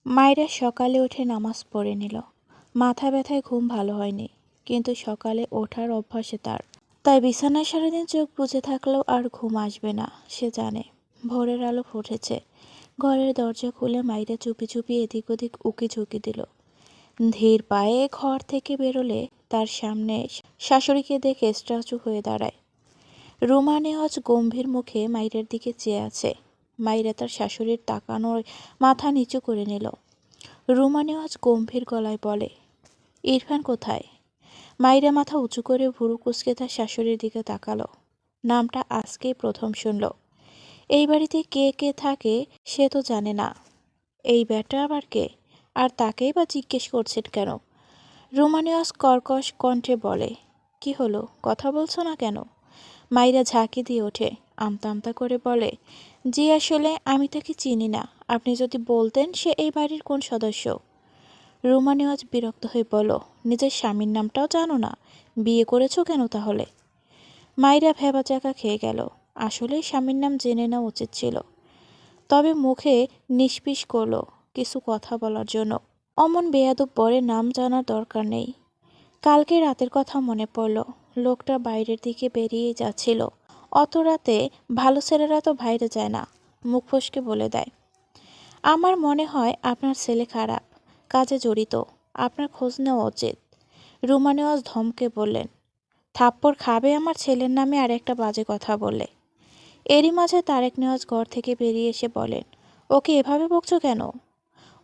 মায়েরা সকালে উঠে নামাজ পড়ে নিল। মাথা ব্যথায় ঘুম ভালো হয়নি, কিন্তু সকালে ওঠার অভ্যাসে তার। তাই বিছানায় সারাদিন চোখ বুজে থাকলেও আর ঘুম আসবে না। সে জানে ভোরের আলো ফুটেছে। ঘরের দরজা খুলে মাইরা চুপি চুপি এদিক ওদিক উকি ঝুঁকি দিল। ধীর পায়ে ঘর থেকে বেরোলে তার সামনে শাশুড়িকে দেখে স্ট্যাচু হয়ে দাঁড়ায়। রুমা নেওয়াজ গম্ভীর মুখে মাইরের দিকে চেয়ে আছে। মাইরা তার শাশুড়ির তাকানোর মাথা নিচু করে নিল। রুমা নেওয়াজ গম্ভীর গলায় বলে, ইরফান কোথায়? মাইরা মাথা উঁচু করে ভুরু কুঁচকে তার শাশুড়ির দিকে তাকালো। নামটা আজকেই প্রথম শুনল। এই বাড়িতে কে কে থাকে সে তো জানে না। এই ব্যাটা আবার কে? আর তাকেই বা জিজ্ঞেস করছেন কেন? রুমা নেওয়াজ কর্কশ কণ্ঠে বলে, কি হলো, কথা বলছো না কেন? মাইরা ঝাঁকি দিয়ে ওঠে, আমতা আমতা করে বলে, জি আসলে আমি তাকে চিনি না। আপনি যদি বলতেন সে এই বাড়ির কোন সদস্য। রুমা নেওয়াজ বিরক্ত হয়ে বলল, নিজের স্বামীর নামটাও জানো না? বিয়ে করেছো কেন তাহলে? মাইরা ভ্যাবাচাকা খেয়ে গেল। আসলে স্বামীর নাম জেনে নেওয়া উচিত ছিল, তবে মুখে নিষ্পিস করলো কিছু কথা বলার জন্য। অমন বেয়াদব বরের নাম জানার দরকার নেই। কালকে রাতের কথা মনে পড়ল। লোকটা বাইরের দিকে বেরিয়ে যাচ্ছিল। অত রাতে ভালো ছেলেরা তো বাইরে যায় না। মুখ ফসকে বলে দেয়, আমার মনে হয় আপনার ছেলে খারাপ কাজে জড়িত। আপনার খোঁজ নেওয়া উচিত। রুমা নেওয়াজ ধমকে বললেন, থাপ্পড় খাবে আমার ছেলের নামে আর একটা বাজে কথা বললে। এরই মাঝে তারেক নেওয়াজ ঘর থেকে বেরিয়ে এসে বলেন, ওকে এভাবে বকছো কেন?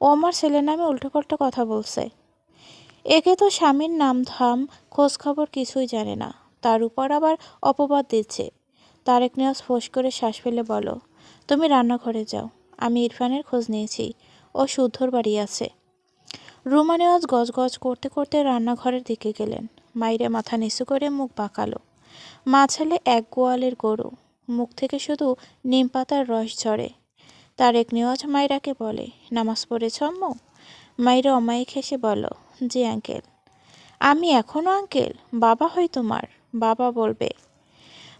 ও আমার ছেলের নামে উল্টোপাল্টা কথা বলছে। একে তো স্বামীর নাম ধাম খোঁজ খবর কিছুই জানে না, তার উপর আবার অপবাদ দিচ্ছে। তারেক নেওয়াজ ফোঁস করে শ্বাস ফেলে বলো, তুমি রান্নাঘরে যাও, আমি ইরফানের খোঁজ নিয়েছি, ও শুদ্ধর বাড়ি আছে। রুমা নেওয়াজ গজগজ করতে করতে রান্নাঘরের দিকে গেলেন। মাইরে মাথা নিচু করে মুখ বাঁকালো। মা ছেলে এক গোয়ালের গরু, মুখ থেকে শুধু নিম পাতার রস ঝরে। তারেক নেওয়াজ মাইরাকে বলে, নামাজ পড়েছ আম্মু? মাইরা অমায়িক হেসে বলল, জি আঙ্কেল। আমি এখনও আঙ্কেল? বাবা হয় তোমার, বাবা বলবে।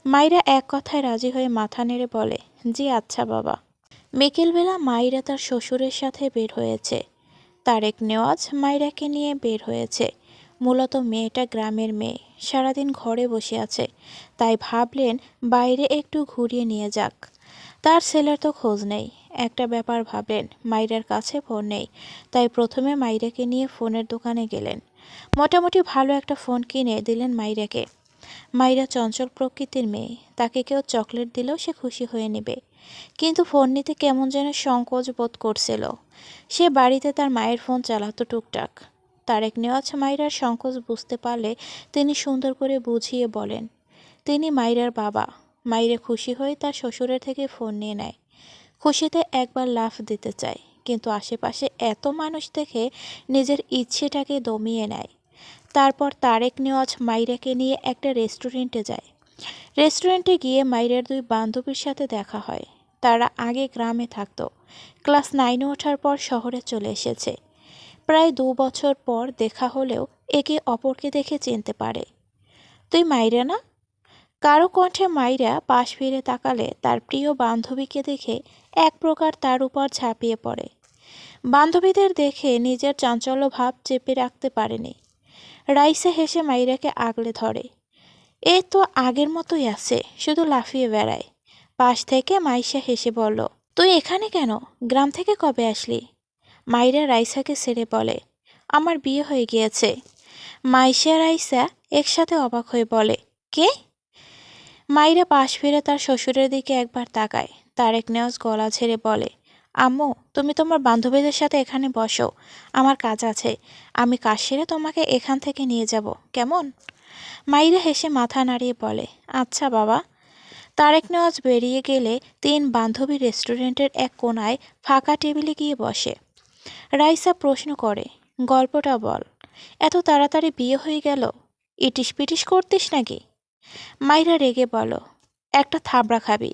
মাইরা এক কথায় রাজি হয়ে মাথা নেড়ে বলে, জি আচ্ছা বাবা। বিকেলবেলা মাইরা তার শ্বশুরের সাথে বের হয়েছে। তারেক নেওয়াজ মাইরাকে নিয়ে বের হয়েছে। মূলত মেয়েটা গ্রামের মেয়ে, সারাদিন ঘরে বসে আছে, তাই ভাবলেন বাইরে একটু ঘুরিয়ে নিয়ে যাক। তার ছেলের তো খোঁজ নেই। একটা ব্যাপার ভাবলেন, মাইরার কাছে ফোন নেই, তাই প্রথমে মাইরাকে নিয়ে ফোনের দোকানে গেলেন। মোটামুটি ভালো একটা ফোন কিনে দিলেন মাইরাকে। মাইরা চঞ্চল প্রকৃতির মেয়ে, তাকে কেউ চকলেট দিলেও সে খুশি হয়ে নেবে। কিন্তু ফোন নিতে কেমন যেন সংকোচ বোধ করছিল। সে বাড়িতে তার মায়ের ফোন চালাতো টুকটাক। তারেক নেওয়াজ মাইরার সংকোচ বুঝতে পারলে তিনি সুন্দর করে বুঝিয়ে বলেন, তিনি মাইরার বাবা। মাইরা খুশি হয়ে তার শ্বশুরের থেকে ফোন নিয়ে নেয়। খুশিতে একবার লাফ দিতে চায়, কিন্তু আশেপাশে এত মানুষ দেখে নিজের ইচ্ছেটাকে দমিয়ে নেয়। তারপর তারেক নেওয়াজ মাইরাকে নিয়ে একটা রেস্টুরেন্টে যায়। রেস্টুরেন্টে গিয়ে মাইরার দুই বান্ধবীর সাথে দেখা হয়। তারা আগে গ্রামে থাকতো, ক্লাস 9-এ ওঠার পর শহরে চলে এসেছে। প্রায় 2 বছর পর দেখা হলেও একে অপরকে দেখে চিনতে পারে। তুই মাইরা না? কারো কণ্ঠে মাইরা পাশ ফিরে তাকালে তার প্রিয় বান্ধবীকে দেখে এক প্রকার তার উপর ঝাঁপিয়ে পড়ে। বান্ধবীদের দেখে নিজের চাঞ্চল্য ভাব চেপে রাখতে পারেনি। রাইসা হেসে মাইরাকে আগলে ধরে। এ তো আগের মতোই আছে, শুধু লাফিয়ে বেড়ায়। পাশ থেকে মাইশা হেসে বলল, তুই এখানে কেন? গ্রাম থেকে কবে আসলি? মাইরা রাইসাকে ছেড়ে বলে, আমার বিয়ে হয়ে গিয়েছে। মাইশা রাইসা একসাথে অবাক হয়ে বলে, কে? মাইরা পাশ ফিরে তার শ্বশুরের দিকে একবার তাকায়। তারেক নেওয়াজ গলা ছেড়ে বলে, আম্মু তুমি তোমার বান্ধবীদের সাথে এখানে বসো, আমার কাজ আছে। আমি কাজ সেরে তোমাকে এখান থেকে নিয়ে যাব, কেমন? মাইরা হেসে মাথা নাড়িয়ে বলে, আচ্ছা বাবা। তারেক নেওয়াজ বেরিয়ে গেলে 3 বান্ধবী রেস্টুরেন্টের এক কোনায় ফাঁকা টেবিলে গিয়ে বসে। রাইসা প্রশ্ন করে, গল্পটা বল। এত তাড়াতাড়ি বিয়ে হয়ে গেল? ইটিস পিটিস করতিস নাকি? মাইরা রেগে বলো, একটা থাবড়া খাবি।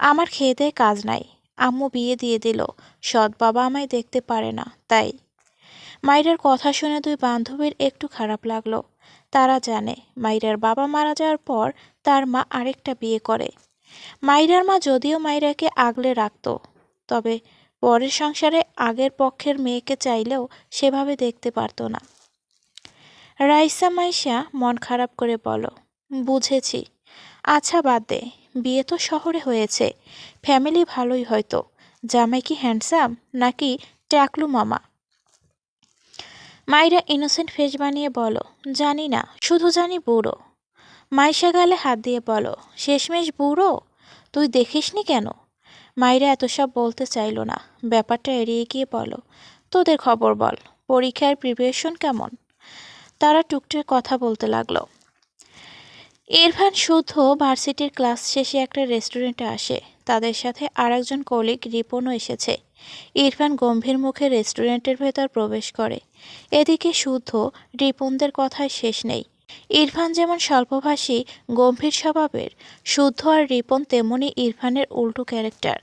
আমার খেয়ে দেয়ে কাজ নাই। আম্মু বিয়ে দিয়ে দিল, সৎ বাবা আমায় দেখতে পারে না, তাই। মাইরার কথা শুনে 2 বান্ধবীর একটু খারাপ লাগলো। তারা জানে মাইরার বাবা মারা যাওয়ার পর তার মা আরেকটা বিয়ে করে। মাইরার মা যদিও মাইরাকে আগলে রাখত, তবে পরের সংসারে আগের পক্ষের মেয়েকে চাইলেও সেভাবে দেখতে পারত না। রাইসা মাইশা মন খারাপ করে বলো, বুঝেছি। আচ্ছা বাদ দে, বিয়ে তো শহরে হয়েছে, ফ্যামিলি ভালোই হয়তো। জামাই কি হ্যান্ডসাম নাকি ট্যাকলু মামা? মাইরা ইনোসেন্ট ফেস বানিয়ে বলো, জানি না, শুধু জানি বুড়ো। মাইশা গালে হাত দিয়ে বলো, শেষমেশ বুড়ো? তুই দেখিসনি কেন? মাইরা এত সব বলতে চাইল না, ব্যাপারটা এড়িয়ে গিয়ে বলো, তোদের খবর বল, পরীক্ষার প্রিপারেশন কেমন? তারা টুকটাক কথা বলতে লাগলো। ইরফান শুদ্ধ ভার্সিটির ক্লাস শেষে একটা রেস্টুরেন্টে আসে। তাদের সাথে আরেকজন কলিগ রিপনও এসেছে। ইরফান গম্ভীর মুখে রেস্টুরেন্টের ভেতর প্রবেশ করে। এদিকে শুদ্ধ রিপনদের কথায় শেষ নেই। ইরফান যেমন স্বল্পভাষী গম্ভীর স্বভাবের, শুদ্ধ আর রিপন তেমনি ইরফানের উল্টো ক্যারেক্টার।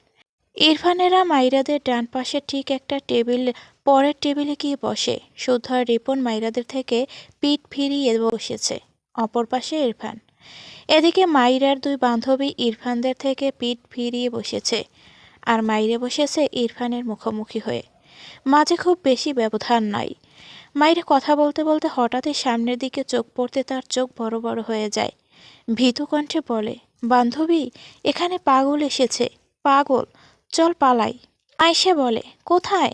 ইরফানেরা মাইরাদের ডান পাশে ঠিক একটা পরের টেবিলে গিয়ে বসে। শুদ্ধ আর রিপন মাইরাদের থেকে পিঠ ফিরিয়ে বসেছে। অপর পাশে ইরফান। এদিকে মাইরার দুই বান্ধবী ইরফানদের থেকে পিঠ ফিরিয়ে বসেছে, আর মাইরে বসেছে ইরফানের মুখোমুখি হয়ে। মাঝে খুব বেশি ব্যবধান নাই। মাইরা কথা বলতে বলতে হঠাৎই সামনের দিকে চোখ পড়তে তার চোখ বড় বড় হয়ে যায়। ভীতু কণ্ঠে বলে, বান্ধবী, এখানে পাগল এসেছে, পাগল, চল পালাই। আয়শা বলে, কোথায়?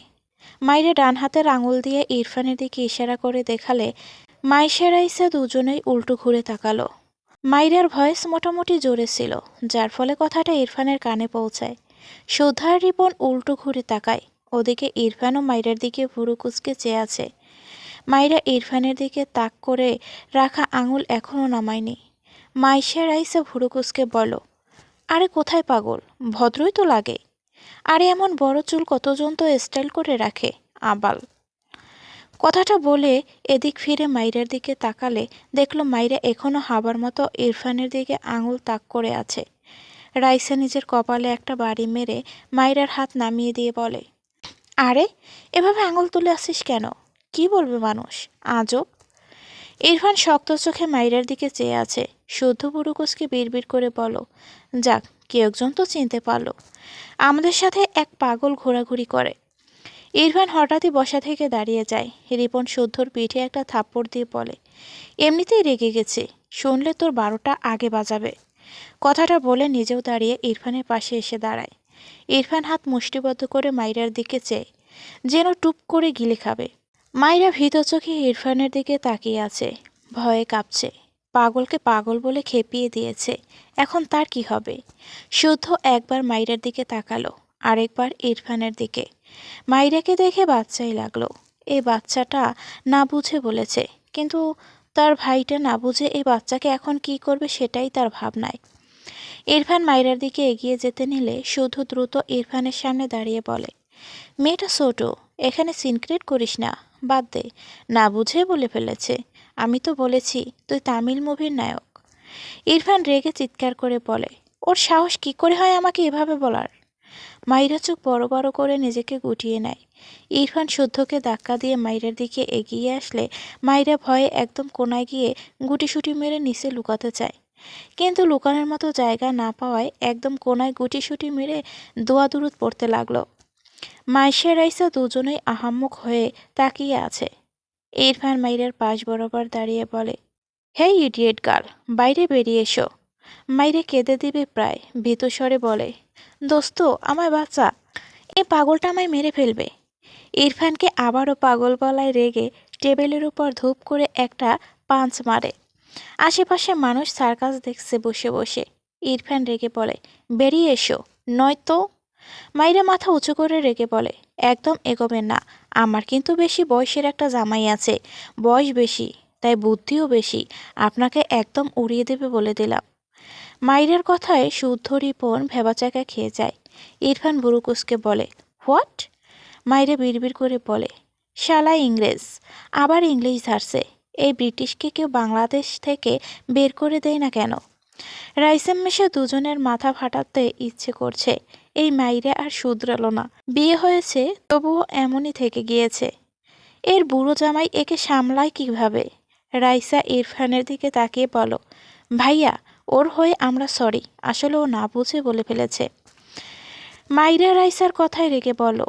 মাইরা ডান হাতের আঙুল দিয়ে ইরফানের দিকে ইশারা করে দেখালে মাইশা রাইসা দুজনেই উল্টো ঘুরে তাকালো। মাইরার ভয়েস মোটামুটি জোরে ছিল, যার ফলে কথাটা ইরফানের কানে পৌঁছায়। সুধা আর রিপন উল্টো ঘুরে তাকায়। ওদিকে ইরফানও মাইরার দিকে ভুরু কুঁচকে চেয়ে আছে। মাইরা ইরফানের দিকে তাক করে রাখা আঙুল এখনও নামায়নি। মাইশা রাইসা ভুরু কুঁচকে বলো, আরে কোথায় পাগল, ভদ্রই তো লাগে। আরে এমন বড় চুল কতজন তো স্টাইল করে রাখে, আবাল। কথাটা বলে এদিক ফিরে মাইরার দিকে তাকালে দেখল মাইরা এখনও হাবার মতো ইরফানের দিকে আঙুল তাক করে আছে। রাইসা নিজের কপালে একটা বাড়ি মেরে মাইরার হাত নামিয়ে দিয়ে বলে, আরে এভাবে আঙুল তুলে আসিস কেন? কি বলবে মানুষ, আজব। ইরফান শক্ত চোখে মাইরার দিকে চেয়ে আছে। শুদ্ধ বুড়ুকুসকে বিড়বিড় করে বলো, যাক, কেউ একজন তো চিনতে পারলো। আমাদের সাথে এক পাগল ঘোরাঘুরি করে। ইরফান হঠাৎই বসা থেকে দাঁড়িয়ে যায়। রিপন শুদ্ধর পিঠে একটা থাপ্পড় দিয়ে বলে, এমনিতেই রেগে গেছে, শুনলে তোর 12টা আগে বাজাবে। কথাটা বলে নিজেও দাঁড়িয়ে ইরফানের পাশে এসে দাঁড়ায়। ইরফান হাত মুষ্টিবদ্ধ করে মাইরার দিকে চেয়ে যেন টুপ করে গিলে খাবে। মাইরা ভীত চোখে ইরফানের দিকে তাকিয়ে আছে, ভয়ে কাঁপছে। পাগলকে পাগল বলে খেপিয়ে দিয়েছে, এখন তার কি হবে? শুদ্ধ একবার মাইরার দিকে তাকালো, আরেকবার ইরফানের দিকে। মাইরাকে দেখে বাচ্চাই লাগলো। এই বাচ্চাটা না বুঝে বলেছে, কিন্তু তার ভাইটা না বুঝে এই বাচ্চাকে এখন কি করবে সেটাই তার ভাবনায়। ইরফান মাইরার দিকে এগিয়ে যেতে নিলে শুধু দ্রুত ইরফানের সামনে দাঁড়িয়ে বলে, মেয়েটা ছোট, এখানে সিনক্রেট করিস না, বাদ দে, না বুঝে বলে ফেলেছে। আমি তো বলেছি তুই তামিল মুভির নায়ক। ইরফান রেগে চিৎকার করে বলে, ওর সাহস কি করে হয় আমাকে এভাবে বলার? মাইরা চোখ বড় বড় করে নিজেকে গুটিয়ে নেয়। ইরফান শুদ্ধকে ধাক্কা দিয়ে মাইরার দিকে এগিয়ে আসলে মাইরা ভয়ে একদম কোনায় গিয়ে গুটিসুটি মেরে নিচে লুকাতে চায়, কিন্তু লুকানোর মতো জায়গা না পাওয়ায় একদম কোনায় গুটিসুটি মেরে দোয়া দুরুদ পড়তে লাগলো। মাইশা রাইসা দুজনেই আহাম্মক হয়ে তাকিয়ে আছে। ইরফান মাইরার পাশ বরাবর দাঁড়িয়ে বলে, হেই ইডিয়েট গার্ল, বাইরে বেরিয়ে এসো। মাইরে কেঁদে দিবে প্রায়, ভীত স্বরে বলে, দোস্ত আমায় বাঁচা, এই পাগলটা আমায় মেরে ফেলবে। ইরফানকে আবারও পাগল গলায় রেগে টেবিলের উপর ধূপ করে একটা পাঞ্চ মারে। আশেপাশে মানুষ সার্কাস দেখছে বসে বসে। ইরফান রেগে বলে, বেরিয়ে এসো, নয়তো। মাইরা মাথা উঁচু করে রেগে বলে, একদম এগোবেন না, আমার কিন্তু বেশি বয়সের একটা জামাই আছে, বয়স বেশি তাই বুদ্ধিও বেশি, আপনাকে একদম উড়িয়ে দেবে বলে দিলাম। মাইরার কথায় শুদ্ধ রিপন ভেবাচাকা খেয়ে যায়। ইরফান বুরুকুসকে বলে, হোয়াট? মাইরা বিড়বিড় করে বলে, শালা ইংরেজ, আবার ইংলিশ ধারছে। এই ব্রিটিশকে কেউ বাংলাদেশ থেকে বের করে দেয় না কেন? রাইসেম মেশে দুজনের মাথা ফাটাতে ইচ্ছে করছে। এই মাইরে আর শুধরালো না, বিয়ে হয়েছে তবুও এমনই থেকে গিয়েছে। এর বুড়ো জামাই একে সামলায় কিভাবে? রাইসা ইরফানের দিকে তাকিয়ে বলো, ভাইয়া, ওর হয়ে আমরা সরি, আসলে ও না বুঝে বলে ফেলেছে। মাইরা রাইসার কথায় রেগে বলল,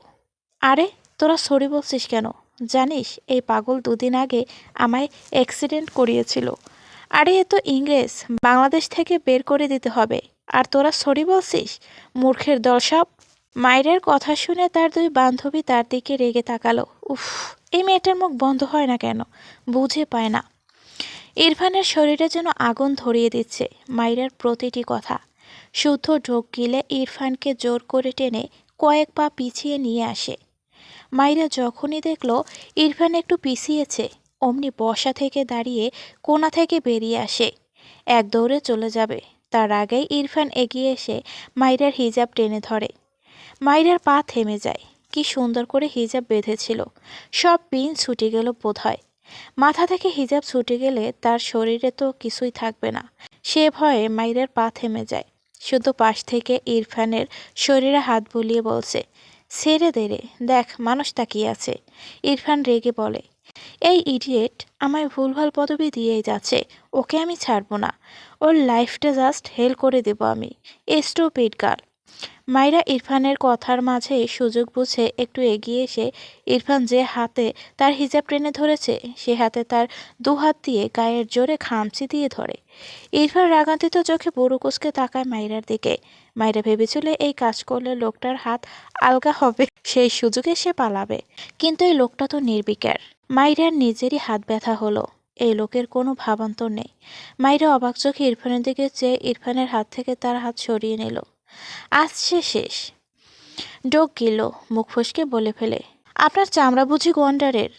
আরে তোরা সরি বলছিস কেন? জানিস এই পাগল 2 দিন আগে আমায় অ্যাক্সিডেন্ট করিয়েছিল। আরে এ তো ইংরেজ, বাংলাদেশ থেকে বের করে দিতে হবে, আর তোরা সরি বলছিস? মূর্খের দল সব। মাইরার কথা শুনে তার 2 বান্ধবী তার দিকে রেগে তাকালো। উফ, এই মেয়েটার মুখ বন্ধ হয় না কেন? বুঝে পায় না। ইরফানের শরীরে যেন আগুন ধরিয়ে দিচ্ছে মাইরার প্রতিটি কথা। শুদ্ধ ঢোক গিলে ইরফানকে জোর করে টেনে কয়েক পা পিছিয়ে নিয়ে আসে। মাইরা যখনই দেখল ইরফান একটু পিছিয়েছে, অমনি বসা থেকে দাঁড়িয়ে কোণা থেকে বেরিয়ে আসে। এক দৌড়ে চলে যাবে, তার আগেই ইরফান এগিয়ে এসে মাইরার হিজাব টেনে ধরে। মাইরার পা থেমে যায়। কি সুন্দর করে হিজাব বেঁধেছিল, সব পিন ছুটে গেল বোধহয়। মাথা থেকে হিজাব ছুটে গেলে তার শরীরে তো কিছুই থাকবে না। সে ভয়ে মাইরার পা থেমে যায়। শুধু পাশ থেকে ইরফানের শরীরে হাত বুলিয়ে বলছে, ছেড়ে দে রে, দেখ মানুষ তাকিয়ে আছে। ইরফান রেগে বলে, এই ইডিয়েট আমায় ভুলভাল পদবি দিয়েই যাচ্ছে, ওকে আমি ছাড়বো না। ওর লাইফটা জাস্ট হেল করে দেব আমি। Stupid girl. মাইরা ইরফানের কথার মাঝে সুযোগ বুঝে একটু এগিয়ে এসে ইরফান যে হাতে তার হিজাব টেনে ধরেছে সে হাতে তার 2 হাত দিয়ে গায়ের জোরে খামচি দিয়ে ধরে। ইরফান রাগান্বিত চোখে বুড়ো কুঁচকে তাকায় মাইরার দিকে। মাইরা ভেবেছিল এই কাজ করলে লোকটার হাত আলগা হবে, সেই সুযোগে সে পালাবে। কিন্তু এই লোকটা তো নির্বিকার। মাইরার নিজেরই হাত ব্যথা হলো। এই লোকের কোনো ভাবান্তর নেই। মাইরা অবাক চোখে ইরফানের দিকে চেয়ে ইরফানের হাত থেকে তার হাত সরিয়ে নিল। আজ সে শেষ। ডোক গিল, মুখ ফসকে বলে ফেলে, আপনার চামড়া বুঝি গন্ডারের?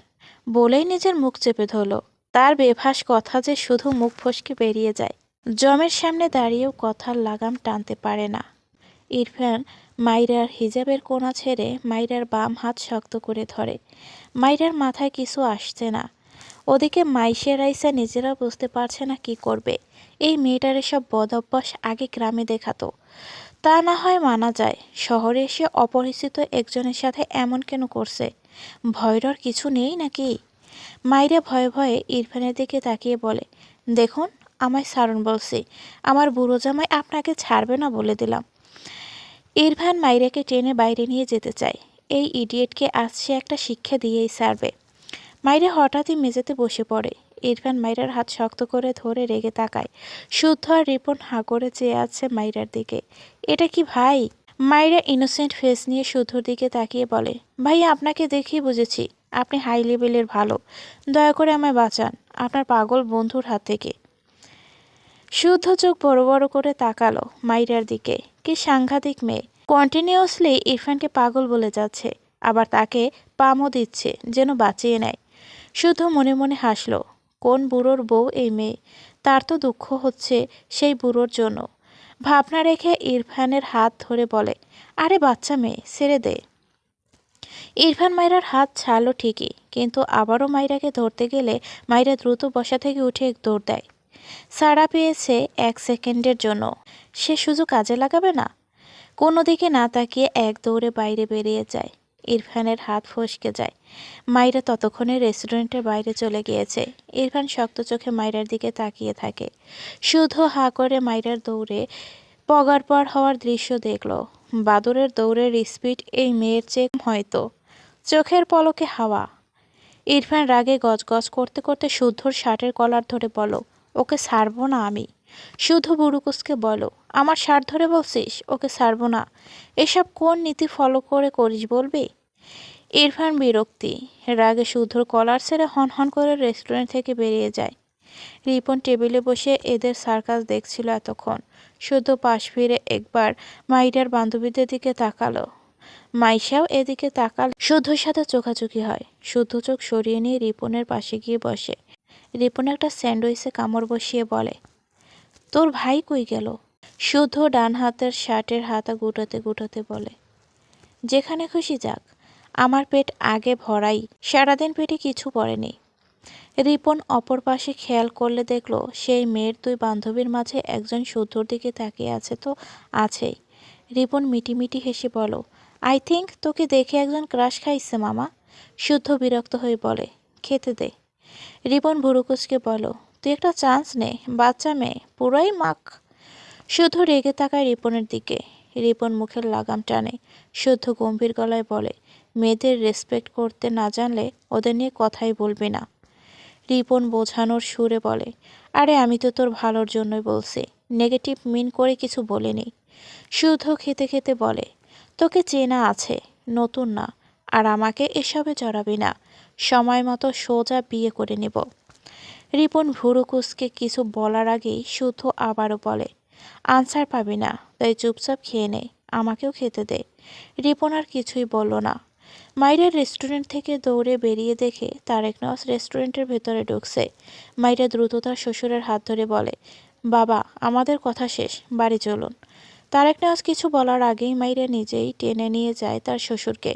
বলেই নিজের মুখ চেপে ধরল। তার বেফাস কথা যে শুধু মুখ ফসকে বেরিয়ে যায়, জমের সামনে দাঁড়িয়েও কথার লাগাম টানতে পারে না। ইরফান মাইরার হিজাবের কোণা ছেড়ে মাইরার বাম হাত শক্ত করে ধরে। মাইরার মাথায় কিছু আসছে না। ওদিকে মাইশা রাইসা নিজেরা বুঝতে পারছে না কি করবে। এই মেয়েটার এসব বদ অভ্যাস আগে গ্রামে দেখাতো, তা না হয় মানা যায়। শহরে এসে অপরিচিত একজনের সাথে এমন কেন করছে? ভয়ডর কিছু নেই নাকি? মাইরা ভয়ে ভয়ে ইরফানের দিকে তাকিয়ে বলে, দেখুন আমায় ছাড়ুন বলছি, আমার বুড়ো জামাই আপনাকে ছাড়বে না বলে দিলাম। ইরফান মাইরাকে টেনে বাইরে নিয়ে যেতে চায়। এই ইডিয়েটকে আজ সে একটা শিক্ষা দিয়েই ছাড়বে। মাইরা হঠাৎই মেঝেতে বসে পড়ে। ইরফান মাইরার হাত শক্ত করে ধরে রেগে তাকায়। শুদ্ধ আর রিপন হাঁ করে চেয়ে আছে মাইরার দিকে। এটা কি ভাই? মাইরা ইনোসেন্ট ফেস নিয়ে শুদ্ধর দিকে তাকিয়ে বলে, ভাই আপনাকে দেখেই বুঝেছি আপনি হাই লেভেলের ভালো, দয়া করে আমায় বাঁচান আপনার পাগল বন্ধুর হাত থেকে। শুদ্ধ চোখ বড় বড় করে তাকালো মাইরার দিকে। কি সাংঘাতিক মেয়ে, কন্টিনিউয়াসলি ইরফানকে পাগল বলে যাচ্ছে, আবার তাকে পামও দিচ্ছে যেন বাঁচিয়ে নেয়। শুধু মনে মনে হাসল, কোন বুড়োর বউ এই মেয়ে? তার তো দুঃখ হচ্ছে সেই বুড়োর জন্য। ভাবনা রেখে ইরফানের হাত ধরে বলে, আরে বাচ্চা মেয়ে, ছেড়ে দে। ইরফান মাইরার হাত ছাড়লো ঠিকই, কিন্তু আবারও মাইরাকে ধরতে গেলে মাইরা দ্রুত বসা থেকে উঠে এক দৌড় দেয়। ছাড়া পেয়েছে 1 সেকেন্ডের জন্য, সে সুযোগ কাজে লাগাবে না? কোনো দিকে না তাকিয়ে এক দৌড়ে বাইরে বেরিয়ে যায়। ইরফানের হাত ফসকে যায়। মাইরা ততক্ষণে রেস্টুরেন্টের বাইরে চলে গিয়েছে। ইরফান শক্ত চোখে মাইরার দিকে তাকিয়ে থাকে। শুধু হাঁ করে মাইরার দৌড়ে পগারপার হওয়ার দৃশ্য দেখল। বাদুরের দৌড়ের স্পিড এই মেয়ের চেয়ে কম হয়তো। চোখের পলকে হাওয়া। ইরফান রাগে গজগজ করতে করতে শুদ্ধর শার্টের কলার ধরে বলো, ওকে ছাড়বো না আমি। শুধু বুড়ুকুসকে বলো, আমার শার্ট ধরে বলছিস ওকে ছাড়বো না? এসব কোন নীতি ফলো করে করিস বলবি? ইরফান বিরক্তি রাগে শুদ্ধর কলার ছেড়ে হনহন করে রেস্টুরেন্ট থেকে বেরিয়ে যায়। রিপন টেবিলে বসে এদের সার্কাস দেখছিল এতক্ষণ। শুদ্ধ পাশ ফিরে একবার মাইরার বান্ধবীদের দিকে তাকালো। মাইশাও এদিকে তাকাল। শুদ্ধর সাথে চোখাচোখি হয়। শুদ্ধ চোখ সরিয়ে নিয়ে রিপনের পাশে গিয়ে বসে। রিপন একটা স্যান্ডউইচে কামড় বসিয়ে বলে, তোর ভাই কই গেল? শুদ্ধ ডান হাতের শার্টের হাতা গুটাতে গুটাতে বলে, যেখানে খুশি যাক, আমার পেট আগে ভরাই, সারাদিন পেটে কিছু পড়েনি। রিপন অপর পাশে খেয়াল করলে দেখল সেই মেয়ের 2 বান্ধবীর মাঝে একজন শুদ্ধর দিকে তাকিয়ে আছে তো আছেই। রিপন মিটিমিটি হেসে বলো, আই থিঙ্ক তোকে দেখে একজন ক্রাশ খাইছে মামা। শুদ্ধ বিরক্ত হয়ে বলে, খেতে দে। রিপন ভুরুকুচকে বলো, তুই একটা চান্স নে, বাচ্চা মেয়ে পুরাই মাখ। শুধু রেগে তাকায় রিপনের দিকে। রিপন মুখের লাগাম টানে। শুদ্ধ গম্ভীর গলায় বলে, মেয়েদের রেসপেক্ট করতে না জানলে ওদের নিয়ে কথাই বলবি না। রিপন বোঝানোর সুরে বলে, আরে আমি তো তোর ভালোর জন্যই বলছি, নেগেটিভ মিন করে কিছু বলিনি। শুদ্ধ খেতে খেতে বলে, তোকে চেনা আছে, নতুন না। আর আমাকে এসবে জড়াবি না। সময় মতো সোজা বিয়ে করে নেব। রিপন ভুরু কুঁচকে কিছু বলার আগেই শুদ্ধ আবারও বলে, আনসার পাবি না, তাই চুপচাপ খেয়ে নে, আমাকেও খেতে দে। রিপন আর কিছুই বলল না। মাইরার রেস্টুরেন্ট থেকে দৌড়ে বেরিয়ে দেখে তারেক নওয়াজ রেস্টুরেন্টের ভেতরে ঢুকছে। মাইরা দ্রুত তার শ্বশুরের হাত ধরে বলে, বাবা আমাদের কথা শেষ, বাড়ি চলুন। তারেক নওয়াজ কিছু বলার আগেই মাইরা নিজেই টেনে নিয়ে যায় তার শ্বশুরকে।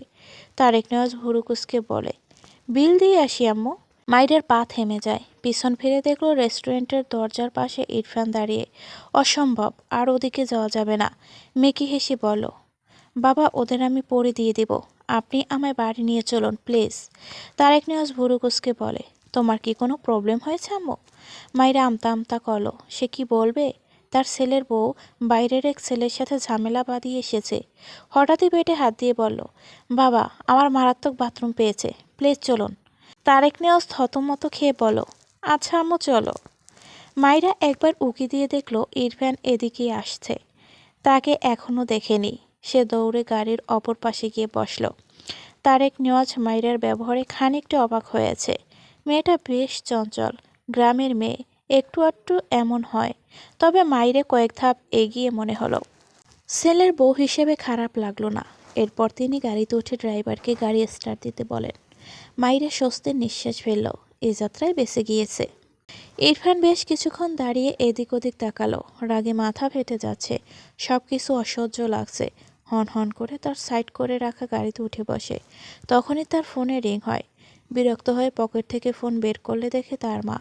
তারেক নওয়াজ ভুরু কুঁচকে বলে, বিল দিয়ে আসি আম্মু। মাইরার পা থেমে যায়। পিছন ফিরে দেখলো রেস্টুরেন্টের দরজার পাশে ইরফান দাঁড়িয়ে। অসম্ভব, আর ওদিকে যাওয়া যাবে না। মেকি হেসে বলল, বাবা ওদের আমি পড়ে দিয়ে দিব, আপনি আমায় বাড়ি নিয়ে চলুন প্লিজ। তারেক নেওয়াজ ভুরু কুঁচকে বলে, তোমার কি কোনো প্রবলেম হয়েছে আম্মু? মাইরা আমতা আমতা করলো। সে কি বলবে? তার ছেলের বউ বাইরের এক ছেলের সাথে ঝামেলা বাঁধিয়ে এসেছে। হঠাৎই পেটে হাত দিয়ে বলল, বাবা আমার মারাত্মক বাথরুম পেয়েছে, প্লিজ চলুন। তারেক নেওয়াজ থতমত খেয়ে বলো, আচ্ছা আম্মু চলো। মাইরা একবার উকি দিয়ে দেখলো ইরফান এদিকেই আসছে। তাকে এখনও দেখেনি। সে দৌড়ে গাড়ির অপর পাশে গিয়ে বসল। তারেক নেওয়াজ মাইরার ব্যবহারে খানিকটা অবাক হয়েছে। মেয়েটা বেশ চঞ্চল, গ্রামের মেয়ে, একটু আধটু এমন হয়। তবে মাইরে কয়েক ধাপ এগিয়ে মনে হলো। ছেলের বউ হিসেবে খারাপ লাগলো না। এরপর তিনি গাড়িতে উঠে ড্রাইভারকে গাড়ি স্টার্ট দিতে বলেন। মাইরে স্বস্তির নিঃশ্বাস ফেলল, এ যাত্রায় বেঁচে গিয়েছে। ইরফান বেশ কিছুক্ষণ দাঁড়িয়ে এদিক ওদিক তাকালো। রাগে মাথা ফেটে যাচ্ছে, সবকিছু অসহ্য লাগছে। হন হন করে তার সাইড করে রাখা গাড়িতে উঠে বসে। তখনই তার ফোনে রিং হয়। বিরক্ত হয়ে পকেট থেকে ফোন বের করলে দেখে তার মা।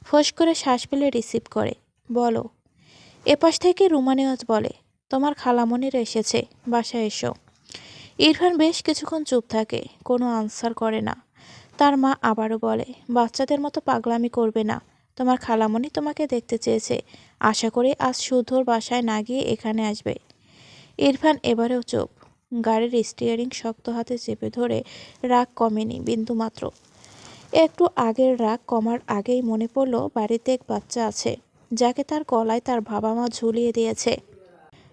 ফোঁস করে শ্বাস ফেলে রিসিভ করে, বলো। এপাশ থেকে রুমা নেওয়াজ বলে, তোমার খালামণিরা এসেছে, বাসায় এসো। ইরফান বেশ কিছুক্ষণ চুপ থাকে, কোনো আনসার করে না। তার মা আবারও বলে, বাচ্চাদের মতো পাগলামি করবে না, তোমার খালামণি তোমাকে দেখতে চেয়েছে, আশা করি আজ শুদ্ধর বাসায় না গিয়ে এখানে আসবে। ইরফান এবারেও চুপ। গাড়ির স্টিয়ারিং শক্ত হাতে চেপে ধরে রাগ কমেনি বিন্দুমাত্র। একটু আগের রাগ কমার আগেই মনে পড়ল বাড়িতে এক বাচ্চা আছে, যাকে তার গলায় তার বাবা মা ঝুলিয়ে দিয়েছে।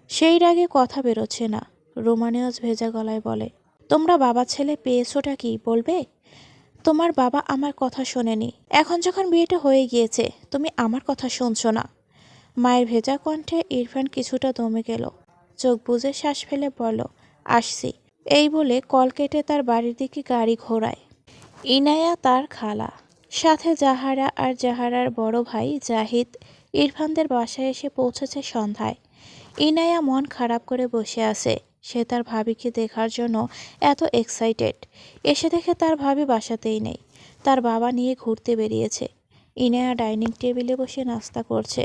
সেই রাগে কথা বেরোচ্ছে না। রোমানিয়াস ভেজা গলায় বলে, তোমরা বাবা ছেলে পেয়েছোটা কি বলবে? তোমার বাবা আমার কথা শোনেনি, এখন যখন বিয়েটা হয়ে গিয়েছে তুমি আমার কথা শুনছো না। মায়ের ভেজা কণ্ঠে ইরফান কিছুটা দমে গেল। চোখ বুজে শ্বাস ফেলে বলল, আসছি। এই বলে কল কেটে তার বাড়ির দিকে গাড়ি ঘোরায়। ইনায়া তার খালা, সাথে জাহারা আর জাহারার বড় ভাই জাহিদ ইরফানদের বাসায় এসে পৌঁছেছে সন্ধ্যায়। ইনায়া মন খারাপ করে বসে আছে। সে তার ভাবিকে দেখার জন্য এত এক্সাইটেড। এসে দেখে তার ভাবি বাসাতেই নেই, তার বাবা নিয়ে ঘুরতে বেরিয়েছে। ইনায়া ডাইনিং টেবিলে বসে নাস্তা করছে।